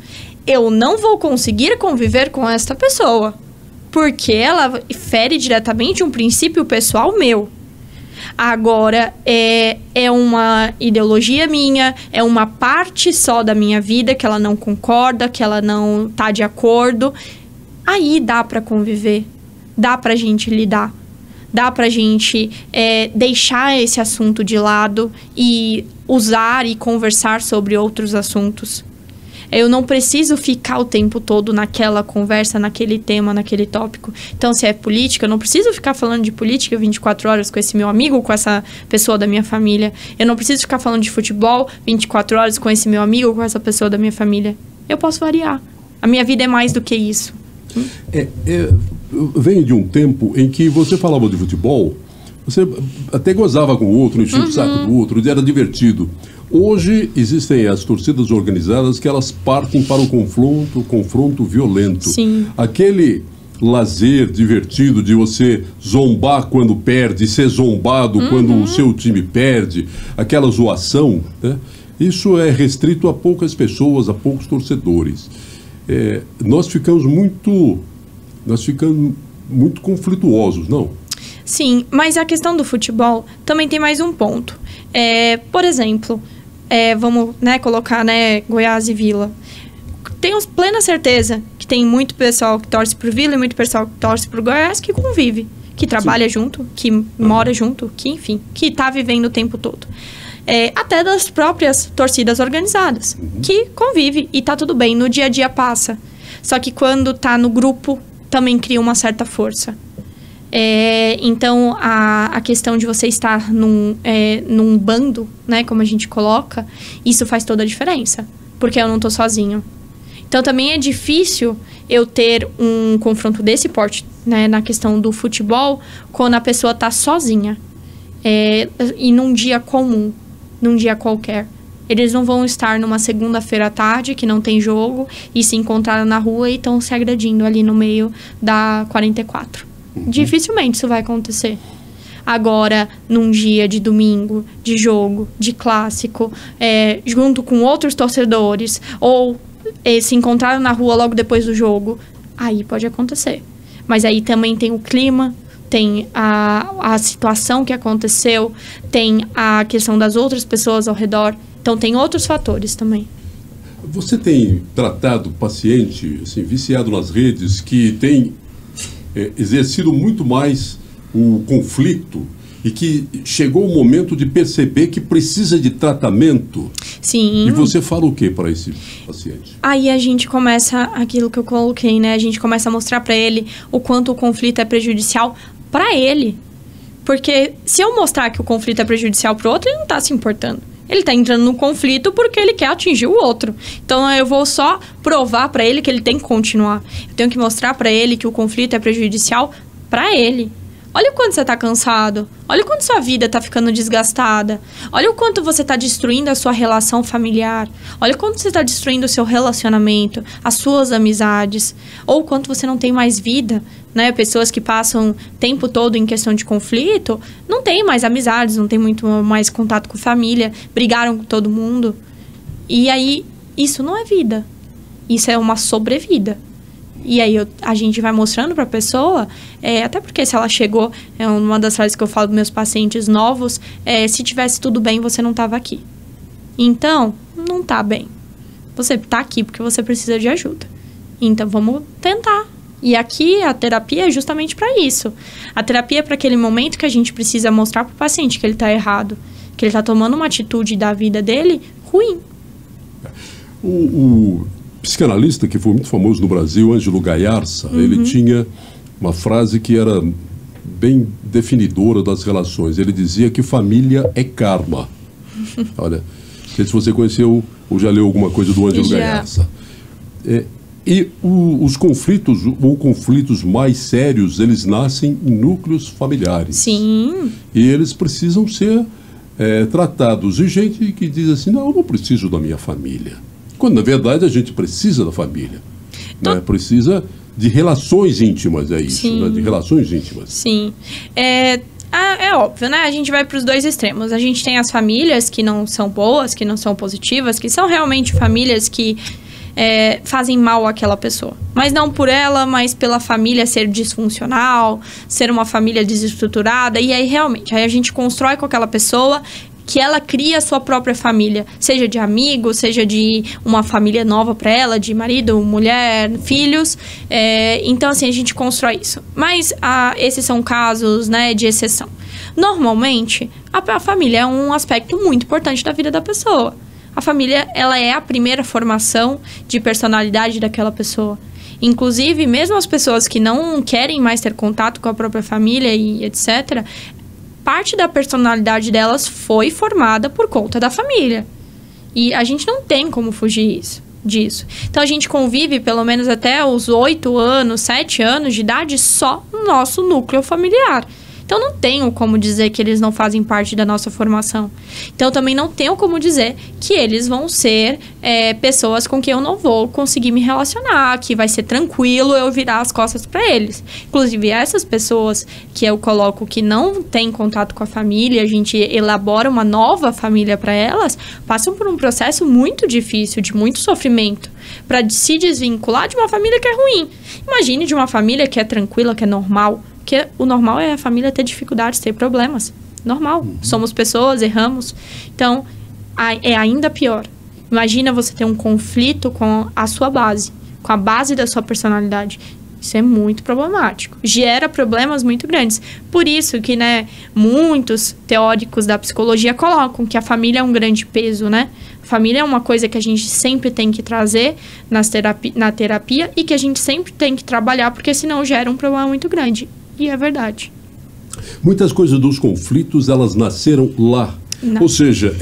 Eu não vou conseguir conviver com esta pessoa, porque ela fere diretamente um princípio pessoal meu. Agora, é uma ideologia minha, é uma parte só da minha vida que ela não concorda, que ela não tá de acordo. Aí dá pra conviver, dá pra gente lidar, dá pra gente deixar esse assunto de lado e usar e conversar sobre outros assuntos. Eu não preciso ficar o tempo todo naquela conversa, naquele tema, naquele tópico. Então, se é política, eu não preciso ficar falando de política 24 horas com esse meu amigo, com essa pessoa da minha família. Eu não preciso ficar falando de futebol 24 horas com esse meu amigo, com essa pessoa da minha família. Eu posso variar. A minha vida é mais do que isso. Vem de um tempo em que você falava de futebol, você até gozava com o outro, enchia o saco do outro, era divertido. Hoje existem as torcidas organizadas que elas partem para o confronto violento. Sim. lazer divertido de você zombar quando perde, ser zombado quando o seu time perde, aquela zoação, né? Isso é restrito a poucas pessoas, a poucos torcedores. Nós ficamos muito conflituosos, não? Sim, mas a questão do futebol também tem mais um ponto. Por exemplo, vamos, né, colocar, né, Goiás e Vila. Tenho plena certeza que tem muito pessoal que torce pro Vila e muito pessoal que torce pro Goiás que convive, que trabalha junto, que mora junto, que enfim, que tá vivendo o tempo todo. Até das próprias torcidas organizadas, que convive e tá tudo bem, no dia a dia passa. Só que quando tá no grupo, também cria uma certa força. Então, a questão de você estar num bando, né, como a gente coloca, isso faz toda a diferença, porque eu não tô sozinho. Então, também é difícil eu ter um confronto desse porte, né, na questão do futebol, quando a pessoa tá sozinha. E num dia comum, num dia qualquer. Eles não vão estar numa segunda-feira à tarde, que não tem jogo, e se encontraram na rua e estão se agredindo ali no meio da 44. Dificilmente isso vai acontecer. Agora, num dia de domingo, de jogo, de clássico, junto com outros torcedores, ou se encontraram na rua logo depois do jogo, aí pode acontecer. Mas aí também tem o clima, tem a situação que aconteceu, tem a questão das outras pessoas ao redor. Então, tem outros fatores também. Você tem tratado paciente, assim, viciado nas redes, que tem exercido muito mais o conflito e que chegou o momento de perceber que precisa de tratamento? Sim. E você fala o que para esse paciente? Aí a gente começa, aquilo que eu coloquei, né? A gente começa a mostrar para ele o quanto o conflito é prejudicial para ele. Porque se eu mostrar que o conflito é prejudicial para o outro, ele não está se importando. Ele está entrando no conflito porque ele quer atingir o outro. Então, eu vou só provar para ele que ele tem que continuar. Eu tenho que mostrar para ele que o conflito é prejudicial para ele. Olha o quanto você está cansado. Olha o quanto sua vida está ficando desgastada. Olha o quanto você está destruindo a sua relação familiar. Olha o quanto você está destruindo o seu relacionamento, as suas amizades. Ou o quanto você não tem mais vida, né? Pessoas que passam o tempo todo em questão de conflito, não tem mais amizades, não tem muito mais contato com família, brigaram com todo mundo. E aí, isso não é vida. Isso é uma sobrevida. E aí a gente vai mostrando para a pessoa, até porque se ela chegou, uma das frases que eu falo dos meus pacientes novos, se tivesse tudo bem, você não estava aqui. Então, não está bem. Você está aqui porque você precisa de ajuda. Então, vamos tentar. E aqui a terapia é justamente para isso. A terapia é para aquele momento que a gente precisa mostrar para o paciente que ele está errado, que ele está tomando uma atitude da vida dele ruim. O psicanalista que foi muito famoso no Brasil, Ângelo Gaiarsa, ele tinha uma frase que era bem definidora das relações. Ele dizia que família é karma. Olha, não sei se você conheceu ou já leu alguma coisa do Ângelo Gaiarsa. E os conflitos, ou conflitos mais sérios, eles nascem em núcleos familiares. Sim. E eles precisam ser tratados. E gente que diz assim, não, eu não preciso da minha família. Quando, na verdade, a gente precisa da família. Né? Precisa de relações íntimas, é isso, né? De relações íntimas. Sim. É óbvio, né? A gente vai para os dois extremos. A gente tem as famílias que não são boas, que não são positivas, que são realmente famílias que fazem mal àquela pessoa. Mas não por ela, mas pela família ser disfuncional, ser uma família desestruturada. E aí, realmente, aí a gente constrói com aquela pessoa que ela cria a sua própria família, seja de amigos, seja de uma família nova para ela, de marido, mulher, filhos. Então, assim, a gente constrói isso. Mas esses são casos, né, de exceção. Normalmente, a família é um aspecto muito importante da vida da pessoa. A família, ela é a primeira formação de personalidade daquela pessoa. Inclusive, mesmo as pessoas que não querem mais ter contato com a própria família e etc., parte da personalidade delas foi formada por conta da família. E a gente não tem como fugir disso. Então, a gente convive pelo menos até os 8 anos, 7 anos de idade só no nosso núcleo familiar. Então, não tenho como dizer que eles não fazem parte da nossa formação. Então, também não tenho como dizer que eles vão ser pessoas com quem eu não vou conseguir me relacionar, que vai ser tranquilo eu virar as costas para eles. Inclusive, essas pessoas que eu coloco que não têm contato com a família, a gente elabora uma nova família para elas, passam por um processo muito difícil, de muito sofrimento, para se desvincular de uma família que é ruim. Imagine de uma família que é tranquila, que é normal, que o normal é a família ter dificuldades, ter problemas. Normal. Somos pessoas, erramos. Então, é ainda pior. Imagina você ter um conflito com a sua base, com a base da sua personalidade. Isso é muito problemático. Gera problemas muito grandes. Por isso que, né, muitos teóricos da psicologia colocam que a família é um grande peso, né? A família é uma coisa que a gente sempre tem que trazer na terapia e que a gente sempre tem que trabalhar, porque senão gera um problema muito grande. E é verdade. Muitas coisas dos conflitos, elas nasceram lá. Ou seja,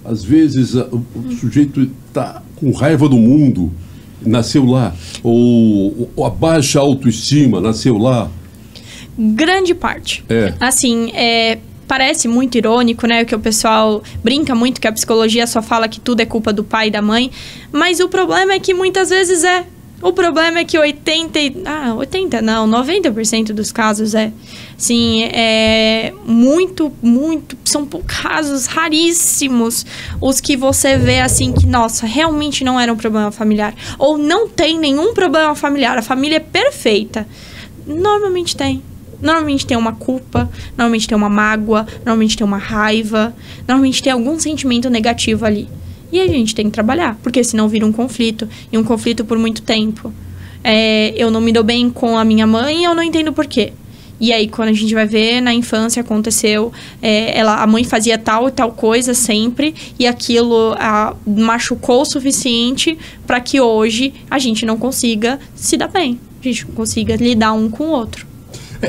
às vezes, o sujeito está com raiva do mundo, nasceu lá. Ou a baixa autoestima, nasceu lá. Grande parte. Assim, parece muito irônico, né? Que o pessoal brinca muito que a psicologia só fala que tudo é culpa do pai e da mãe. Mas o problema é que muitas vezes O problema é que 90% dos casos sim, são casos raríssimos os que você vê assim que, nossa, realmente não era um problema familiar. Ou não tem nenhum problema familiar, a família é perfeita. Normalmente tem. Normalmente tem uma culpa, normalmente tem uma mágoa, normalmente tem uma raiva, normalmente tem algum sentimento negativo ali. E a gente tem que trabalhar, porque senão vira um conflito, e um conflito por muito tempo. Eu não me dou bem com a minha mãe e eu não entendo por quê. E aí, quando a gente vai ver, na infância aconteceu, a mãe fazia tal e tal coisa sempre, e aquilo machucou o suficiente para que hoje a gente não consiga se dar bem, a gente não consiga lidar um com o outro.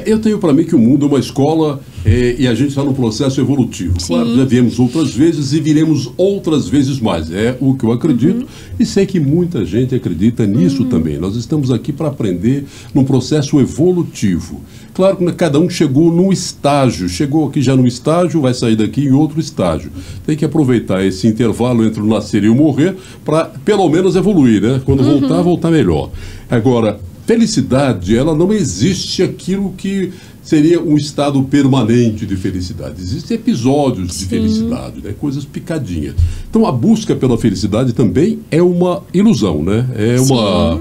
Eu tenho para mim que o mundo é uma escola e a gente está no processo evolutivo. Sim. Claro, já viemos outras vezes e viremos outras vezes mais. É o que eu acredito e sei que muita gente acredita nisso também. Nós estamos aqui para aprender num processo evolutivo. Claro que cada um chegou num estágio, chegou aqui já num estágio, vai sair daqui em outro estágio. Tem que aproveitar esse intervalo entre o nascer e o morrer para pelo menos evoluir, né? Quando voltar melhor. Agora, felicidade, ela não existe aquilo que seria um estado permanente de felicidade. Existem episódios de felicidade, né? Coisas picadinhas. Então, a busca pela felicidade também é uma ilusão, né? É uma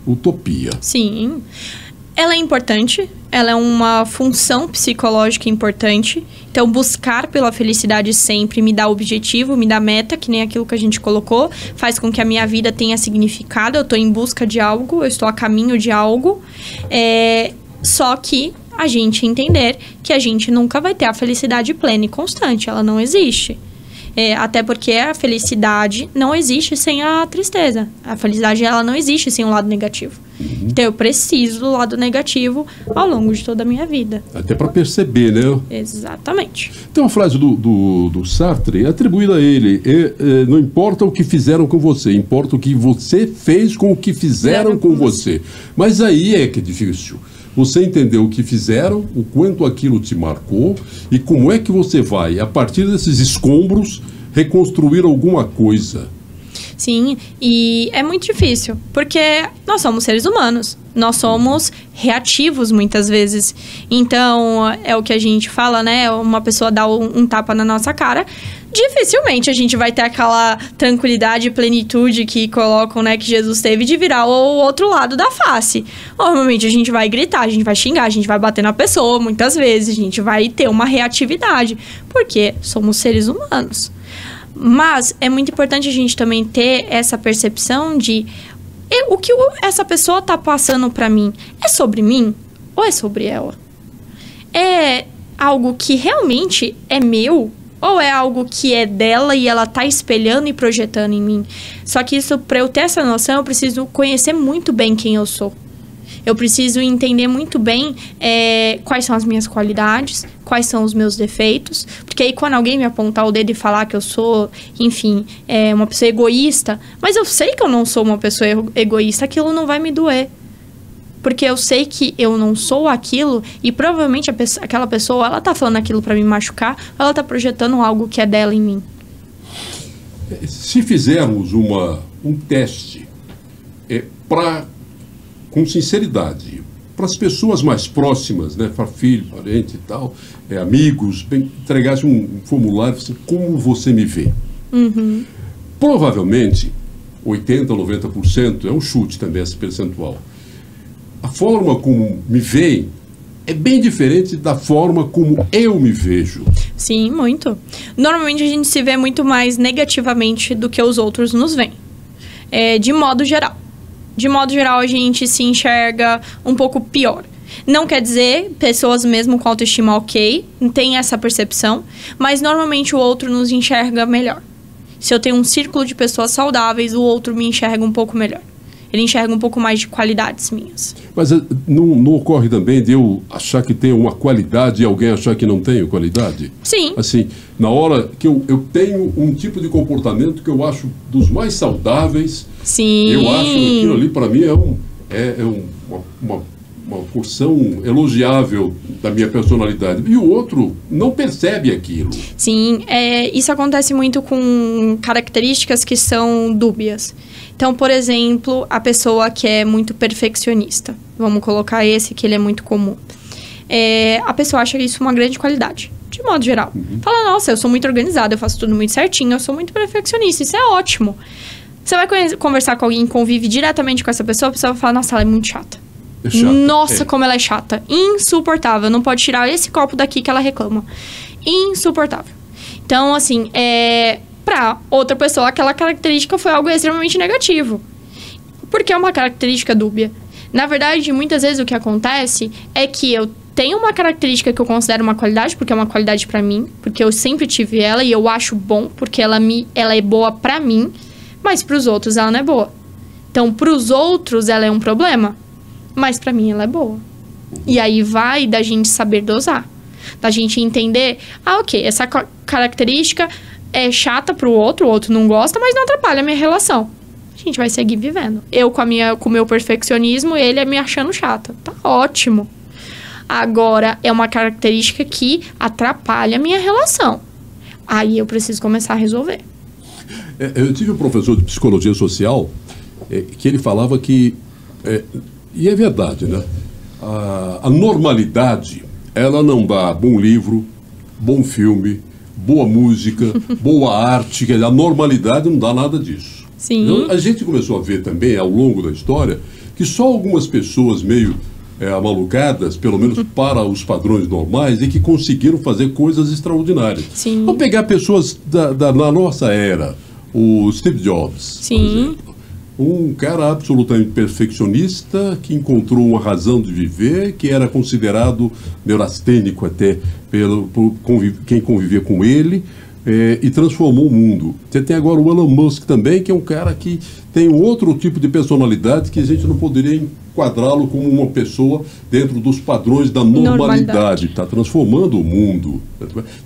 utopia. Sim. Ela é importante, ela é uma função psicológica importante. Então, buscar pela felicidade sempre me dá objetivo, me dá meta, que nem aquilo que a gente colocou, faz com que a minha vida tenha significado. Eu estou em busca de algo, eu estou a caminho de algo. Só que a gente entender que a gente nunca vai ter a felicidade plena e constante, ela não existe. Até porque a felicidade não existe sem a tristeza. A felicidade, ela não existe sem um lado negativo. Então, eu preciso do lado negativo ao longo de toda a minha vida. Até para perceber, né? Exatamente. Tem uma frase do Sartre atribuída a ele. Não importa o que fizeram com você, importa o que você fez com o que fizeram com você. Mas aí é que é difícil. Você entender o que fizeram, o quanto aquilo te marcou e como é que você vai, a partir desses escombros, reconstruir alguma coisa. Sim, e é muito difícil, porque nós somos seres humanos, nós somos reativos muitas vezes. Então, é o que a gente fala, né? Uma pessoa dá um tapa na nossa cara, dificilmente a gente vai ter aquela tranquilidade e plenitude que colocam, né, que Jesus teve de virar o outro lado da face. Normalmente a gente vai gritar, a gente vai xingar, a gente vai bater na pessoa, muitas vezes a gente vai ter uma reatividade, porque somos seres humanos. Mas é muito importante a gente também ter essa percepção de o que essa pessoa tá passando pra mim é sobre mim ou é sobre ela? É algo que realmente é meu ou é algo que é dela e ela tá espelhando e projetando em mim? Só que isso, pra eu ter essa noção, eu preciso conhecer muito bem quem eu sou. Eu preciso entender muito bem quais são as minhas qualidades, quais são os meus defeitos. Porque aí quando alguém me apontar o dedo e falar que eu sou, enfim, uma pessoa egoísta, mas eu sei que eu não sou uma pessoa egoísta, aquilo não vai me doer. Porque eu sei que eu não sou aquilo e provavelmente aquela pessoa, ela tá falando aquilo para me machucar, ou ela tá projetando algo que é dela em mim. Se fizermos um teste com sinceridade, para as pessoas mais próximas, né, para filho, parente e tal, amigos, entregasse um formulário, assim, como você me vê? Provavelmente, 80%, 90%, é um chute também esse percentual. A forma como me veem é bem diferente da forma como eu me vejo. Sim, muito. Normalmente a gente se vê muito mais negativamente do que os outros nos veem. De modo geral. De modo geral, a gente se enxerga um pouco pior. Não quer dizer, pessoas mesmo com autoestima ok, tem essa percepção, mas normalmente o outro nos enxerga melhor. Se eu tenho um círculo de pessoas saudáveis, o outro me enxerga um pouco melhor. Ele enxerga um pouco mais de qualidades minhas. Mas não ocorre também de eu achar que tenho uma qualidade e alguém achar que não tenho qualidade? Sim. Assim, na hora que eu tenho um tipo de comportamento que eu acho dos mais saudáveis, sim, eu acho que aquilo ali para mim uma porção elogiável da minha personalidade. E o outro não percebe aquilo. Sim, isso acontece muito com características que são dúbias. Então, por exemplo, a pessoa que é muito perfeccionista. Vamos colocar esse, que ele é muito comum. A pessoa acha isso uma grande qualidade, de modo geral. Fala, nossa, eu sou muito organizada, eu faço tudo muito certinho, eu sou muito perfeccionista, isso é ótimo. Você vai conversar com alguém que convive diretamente com essa pessoa, a pessoa vai falar, nossa, ela é muito chata. Nossa, como ela é chata. Insuportável. Não pode tirar esse copo daqui que ela reclama. Insuportável. Então, assim, pra outra pessoa, aquela característica foi algo extremamente negativo. Porque é uma característica dúbia. Na verdade, muitas vezes o que acontece é que eu tenho uma característica que eu considero uma qualidade, porque é uma qualidade pra mim, porque eu sempre tive ela e eu acho bom, porque ela é boa pra mim, mas pros outros ela não é boa. Então, pros outros ela é um problema, mas pra mim ela é boa. E aí vai da gente saber dosar. Da gente entender, ok, essa característica é chata pro outro, o outro não gosta, mas não atrapalha a minha relação. A gente vai seguir vivendo. Eu com o meu perfeccionismo, ele me achando chata. Tá ótimo. Agora, é uma característica que atrapalha a minha relação. Aí eu preciso começar a resolver. Eu tive um professor de psicologia social que ele falava que... E é verdade, né? A normalidade, ela não dá bom livro, bom filme, boa música, boa arte. A normalidade não dá nada disso. Sim. Então, a gente começou a ver também, ao longo da história, que só algumas pessoas meio amalucadas, pelo menos para os padrões normais, e que conseguiram fazer coisas extraordinárias. Sim. Vamos pegar pessoas da nossa era, o Steve Jobs, sim, por exemplo. Um cara absolutamente perfeccionista, que encontrou uma razão de viver, que era considerado neurastênico até por quem convivia com ele, e transformou o mundo. Você tem agora o Elon Musk também, que é um cara que tem um outro tipo de personalidade que a gente não poderia enquadrá-lo como uma pessoa dentro dos padrões da normalidade. Está transformando o mundo.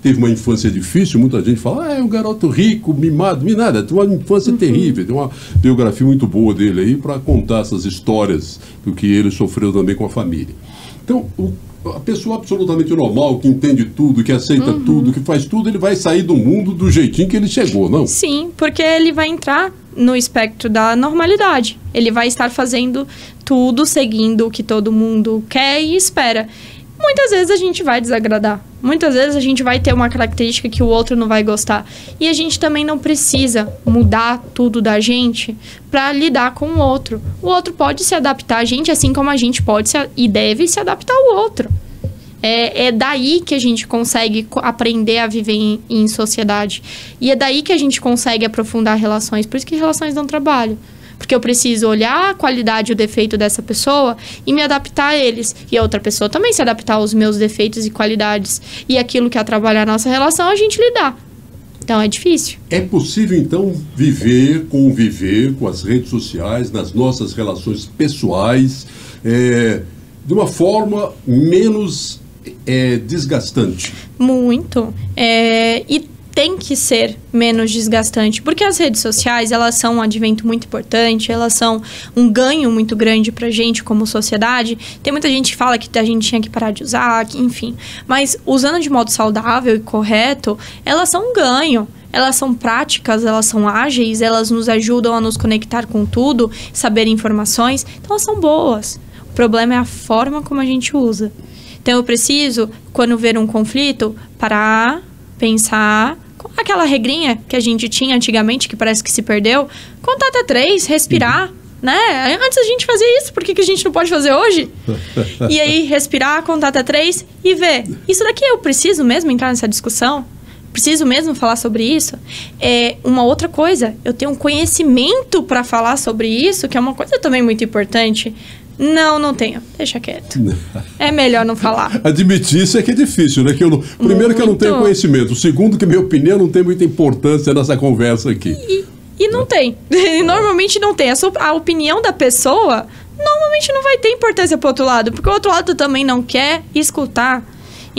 Teve uma infância difícil, muita gente fala, é um garoto rico, mimado, nada, tem uma infância terrível. Tem uma biografia muito boa dele aí para contar essas histórias do que ele sofreu também com a família. Então, a pessoa absolutamente normal, que entende tudo, que aceita tudo, que faz tudo, ele vai sair do mundo do jeitinho que ele chegou, não? Sim, porque ele vai entrar no espectro da normalidade. Ele vai estar fazendo tudo, seguindo o que todo mundo quer e espera. Muitas vezes a gente vai desagradar. Muitas vezes a gente vai ter uma característica que o outro não vai gostar. E a gente também não precisa mudar tudo da gente para lidar com o outro. O outro pode se adaptar a gente, assim como a gente pode e deve se adaptar ao outro. É daí que a gente consegue aprender a viver em sociedade. E é daí que a gente consegue aprofundar relações. Por isso que relações dão trabalho. Porque eu preciso olhar a qualidade e o defeito dessa pessoa e me adaptar a eles. E a outra pessoa também se adaptar aos meus defeitos e qualidades. E aquilo que atrapalhar a nossa relação, a gente lidar. Então, é difícil. É possível, então, conviver com as redes sociais, nas nossas relações pessoais, de uma forma menos desgastante? Muito. E tem que ser menos desgastante, porque as redes sociais, elas são um advento muito importante, elas são um ganho muito grande pra gente como sociedade. Tem muita gente que fala que a gente tinha que parar de usar, enfim. Mas usando de modo saudável e correto, elas são um ganho. Elas são práticas, elas são ágeis, elas nos ajudam a nos conectar com tudo, saber informações, então elas são boas. O problema é a forma como a gente usa. Então eu preciso, quando ver um conflito, parar, pensar, aquela regrinha que a gente tinha antigamente, que parece que se perdeu, contar até 3, respirar, né? Antes a gente fazia isso, por que a gente não pode fazer hoje? E aí, respirar, contar até 3 e ver. Isso daqui eu preciso mesmo entrar nessa discussão? Preciso mesmo falar sobre isso? Uma outra coisa, eu tenho um conhecimento para falar sobre isso, que é uma coisa também muito importante. Não tenho. Deixa quieto. É melhor não falar. Admitir isso é que é difícil, né? Primeiro que eu não tenho conhecimento. Segundo que minha opinião não tem muita importância nessa conversa aqui. E não tem. Normalmente não tem. A opinião da pessoa normalmente não vai ter importância pro outro lado, porque o outro lado também não quer escutar.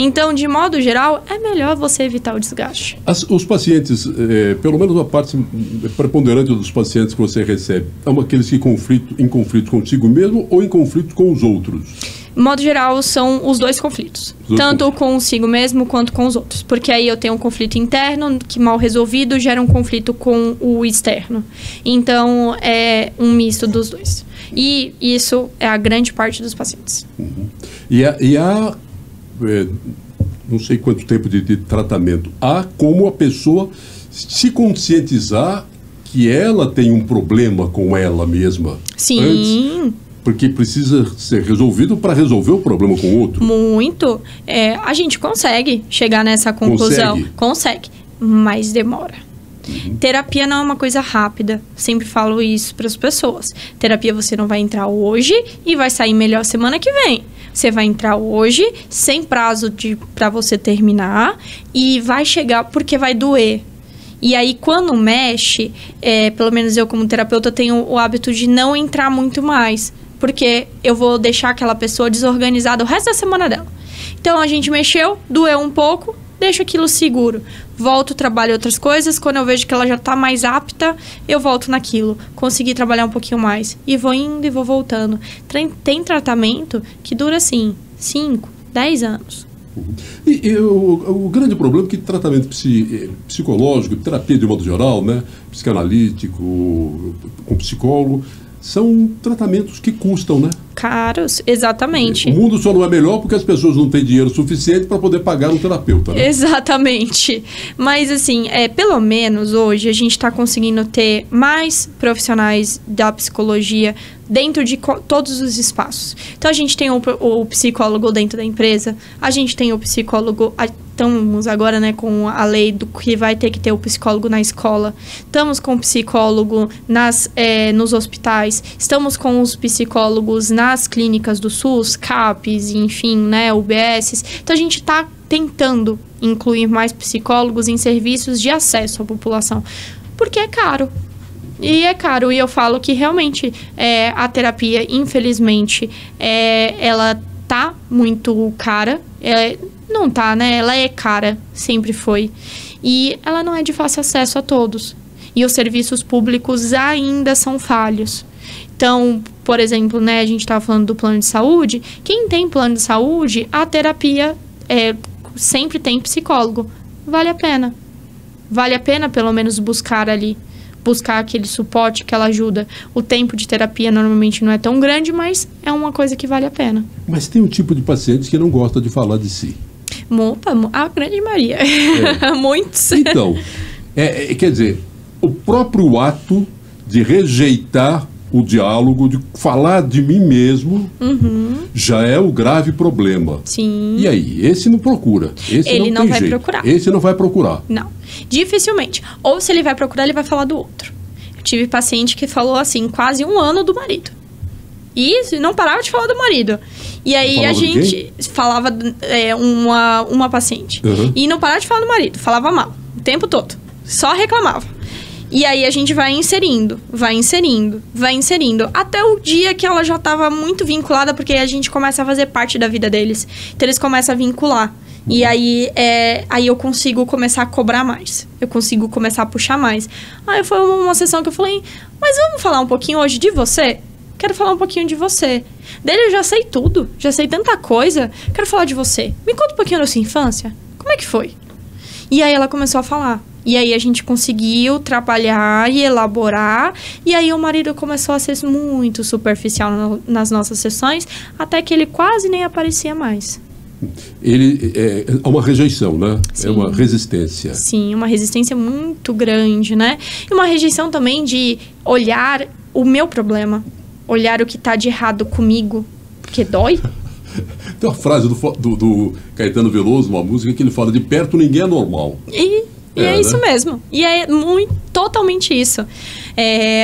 Então, de modo geral, é melhor você evitar o desgaste. Os pacientes, pelo menos a parte preponderante dos pacientes que você recebe, são aqueles que em conflito consigo mesmo ou em conflito com os outros? De modo geral, são os dois conflitos. Tanto consigo mesmo quanto com os outros. Porque aí eu tenho um conflito interno que, mal resolvido, gera um conflito com o externo. Então, é um misto dos dois. E isso é a grande parte dos pacientes. Uhum. Não sei quanto tempo de tratamento. Há como a pessoa se conscientizar que ela tem um problema com ela mesma. Sim. Antes, porque precisa ser resolvido para resolver o problema com o outro. Muito. A gente consegue chegar nessa conclusão. Consegue, mas demora. Terapia não é uma coisa rápida. Sempre falo isso para as pessoas. Terapia você não vai entrar hoje e vai sair melhor semana que vem. Você vai entrar hoje, sem prazo para você terminar, e vai chegar porque vai doer. E aí, quando mexe, pelo menos eu como terapeuta tenho o hábito de não entrar muito mais, porque eu vou deixar aquela pessoa desorganizada o resto da semana dela. Então, a gente mexeu, doeu um pouco, deixo aquilo seguro. Volto, trabalho outras coisas. Quando eu vejo que ela já está mais apta, eu volto naquilo. Consegui trabalhar um pouquinho mais. E vou indo e vou voltando. Tem tratamento que dura, assim, 5, 10 anos. E o grande problema é que tratamento psicológico, terapia de modo geral, né, psicanalítico, com psicólogo, são tratamentos que custam, né? Caros, exatamente. O mundo só não é melhor porque as pessoas não têm dinheiro suficiente para poder pagar um terapeuta, né? Exatamente. Mas, assim, pelo menos hoje a gente está conseguindo ter mais profissionais da psicologia dentro de todos os espaços. Então, a gente tem o psicólogo dentro da empresa, a gente tem o psicólogo... Estamos agora, né, com a lei do que vai ter que ter o psicólogo na escola. Estamos com o psicólogo nos hospitais. Estamos com os psicólogos nas clínicas do SUS, CAPs, enfim, né, UBSs. Então, a gente está tentando incluir mais psicólogos em serviços de acesso à população. Porque é caro. E é caro. E eu falo que, realmente, a terapia, infelizmente, ela tá muito cara. Não tá, né? Ela é cara, sempre foi. E ela não é de fácil acesso a todos. E os serviços públicos ainda são falhos. Então, por exemplo, né, a gente estava falando do plano de saúde. Quem tem plano de saúde, a terapia sempre tem psicólogo. Vale a pena. Vale a pena, pelo menos, buscar ali. Buscar aquele suporte, aquela ajuda. O tempo de terapia normalmente não é tão grande, mas é uma coisa que vale a pena. Mas tem um tipo de paciente que não gosta de falar de si. A grande maioria. Muitos. Então, quer dizer, o próprio ato de rejeitar o diálogo, de falar de mim mesmo, já é o grave problema. Sim. E aí, esse não procura. Ele não vai procurar. Esse não vai procurar. Não. Dificilmente. Ou se ele vai procurar, ele vai falar do outro. Eu tive paciente que falou assim, quase 1 ano do marido. E não parava de falar do marido. E aí a gente falava uma paciente. E não parava de falar do marido. Falava mal. O tempo todo. Só reclamava. E aí a gente vai inserindo. Até o dia que ela já estava muito vinculada, porque a gente começa a fazer parte da vida deles. Então eles começam a vincular. E aí eu consigo começar a cobrar mais. Eu consigo começar a puxar mais. Aí foi uma sessão que eu falei, mas vamos falar um pouquinho hoje de você? Quero falar um pouquinho de você. Dele eu já sei tudo, já sei tanta coisa. Quero falar de você. Me conta um pouquinho da sua infância. Como é que foi? E aí ela começou a falar. E aí a gente conseguiu trabalhar e elaborar. E aí o marido começou a ser muito superficial nas nossas sessões, até que ele quase nem aparecia mais. Ele é uma rejeição, né? Sim. É uma resistência. Sim, uma resistência muito grande, né? E uma rejeição também de olhar o meu problema. Olhar o que está de errado comigo, porque dói. Tem uma frase do Caetano Veloso, uma música que ele fala, de perto ninguém é normal. E é isso né? mesmo. E é totalmente isso.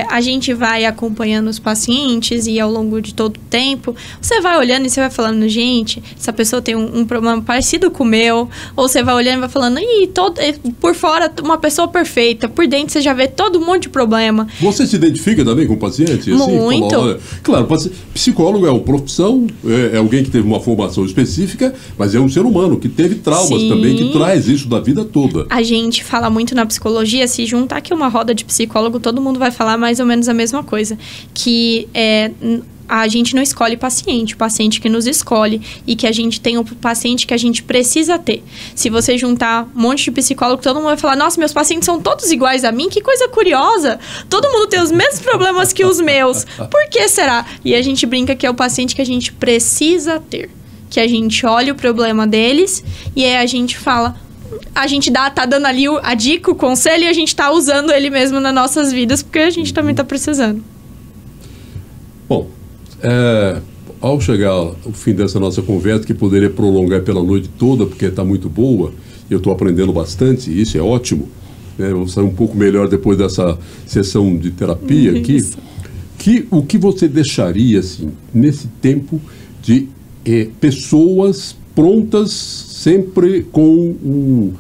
A gente vai acompanhando os pacientes e ao longo de todo o tempo, você vai olhando e você vai falando, gente, essa pessoa tem um problema parecido com o meu. Ou você vai olhando e vai falando, por fora uma pessoa perfeita, por dentro você já vê todo um monte de problema. Você se identifica também com o paciente? Assim, Muito. Fala, claro, psicólogo é uma profissão, é alguém que teve uma formação específica, mas é um ser humano que teve traumas Sim. também, que traz isso da vida toda. A gente fala muito na psicologia, se juntar aqui uma roda de psicólogo, todo mundo vai falar mais ou menos a mesma coisa. Que a gente não escolhe paciente, o paciente que nos escolhe. E que a gente tem o paciente que a gente precisa ter. Se você juntar um monte de psicólogo, todo mundo vai falar, nossa, meus pacientes são todos iguais a mim, que coisa curiosa. Todo mundo tem os mesmos problemas que os meus. Por que será? E a gente brinca que é o paciente que a gente precisa ter. Que a gente olha o problema deles e aí a gente fala... A gente tá dando ali a dica, o conselho, e a gente tá usando ele mesmo nas nossas vidas, porque a gente também tá precisando. Bom, ao chegar ao fim dessa nossa conversa, que poderia prolongar pela noite toda, porque está muito boa, eu estou aprendendo bastante, e isso é ótimo, né? Eu vou sair um pouco melhor depois dessa sessão de terapia aqui. O que você deixaria, assim, nesse tempo de pessoas prontas, sempre com um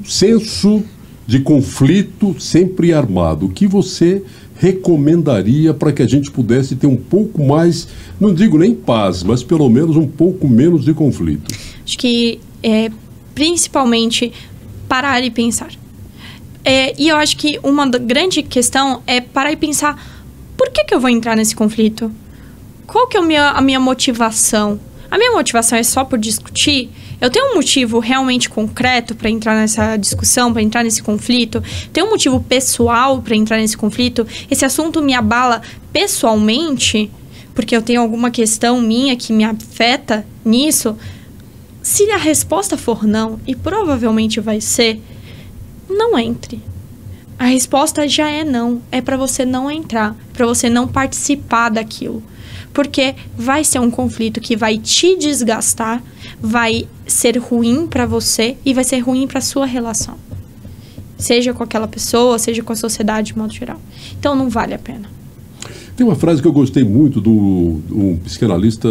senso de conflito sempre armado? O que você recomendaria para que a gente pudesse ter um pouco mais, não digo nem paz, mas pelo menos um pouco menos de conflito? Acho que, principalmente, parar e pensar. E eu acho que uma grande questão é parar e pensar, por que eu vou entrar nesse conflito? Qual que é a minha motivação? A minha motivação é só por discutir? Eu tenho um motivo realmente concreto para entrar nessa discussão, para entrar nesse conflito? Tem um motivo pessoal para entrar nesse conflito? Esse assunto me abala pessoalmente? Porque eu tenho alguma questão minha que me afeta nisso? Se a resposta for não, e provavelmente vai ser, não entre. A resposta já é não. É para você não entrar, para você não participar daquilo. Porque vai ser um conflito que vai te desgastar, vai ser ruim para você e vai ser ruim para sua relação. Seja com aquela pessoa, seja com a sociedade de modo geral. Então não vale a pena. Tem uma frase que eu gostei muito do psicanalista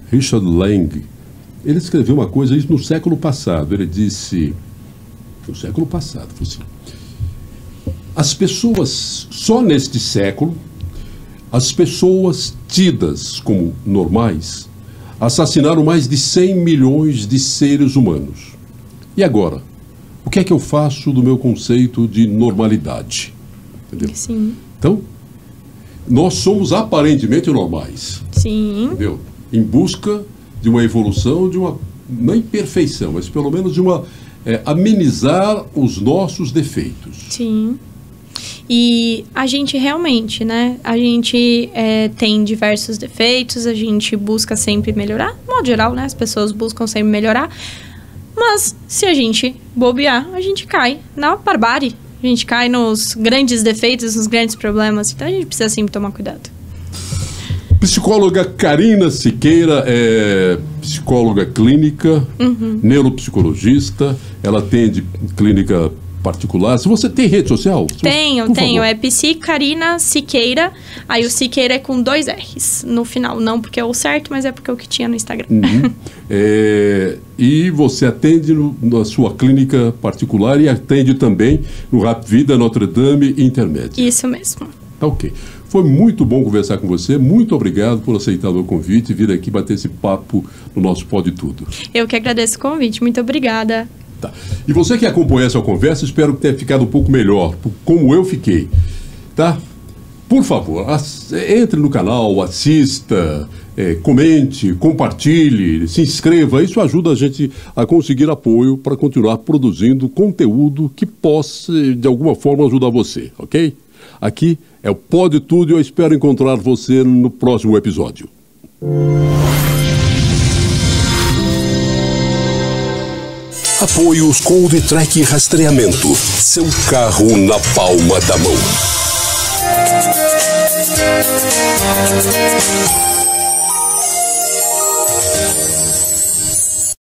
Richard Lang. Ele escreveu uma coisa isso no século passado. Ele disse, no século passado, assim, as pessoas, só neste século, as pessoas tidas como normais assassinaram mais de 100 milhões de seres humanos. E agora? O que é que eu faço do meu conceito de normalidade? Entendeu? Sim. Então, nós somos aparentemente normais. Sim. Entendeu? Em busca de uma evolução, de uma, não imperfeição, mas pelo menos de uma amenizar os nossos defeitos. Sim. E a gente realmente, né? A gente tem diversos defeitos, a gente busca sempre melhorar. De modo geral, né? As pessoas buscam sempre melhorar. Mas se a gente bobear, a gente cai na barbárie. A gente cai nos grandes defeitos, nos grandes problemas. Então a gente precisa sempre tomar cuidado. Psicóloga Karina Siqueira é psicóloga clínica, neuropsicologista. Ela atende clínica particular. Se você tem rede social? Tenho. É Psi Karina Siqueira. Aí o Siqueira é com 2 R's no final. Não porque é o certo, mas é porque é o que tinha no Instagram. E você atende na sua clínica particular e atende também no Rap Vida Notre Dame Intermédia. Isso mesmo. Tá ok. Foi muito bom conversar com você. Muito obrigado por aceitar o meu convite e vir aqui bater esse papo no nosso Pode Tudo. Eu que agradeço o convite. Muito obrigada. Tá. E você que acompanhou essa conversa, espero que tenha ficado um pouco melhor, como eu fiquei. Tá? Por favor, entre no canal, assista, comente, compartilhe, se inscreva. Isso ajuda a gente a conseguir apoio para continuar produzindo conteúdo que possa, de alguma forma, ajudar você, ok? Aqui é o Pode Tudo e eu espero encontrar você no próximo episódio. Apoios Coldtrack Rastreamento. Seu carro na palma da mão.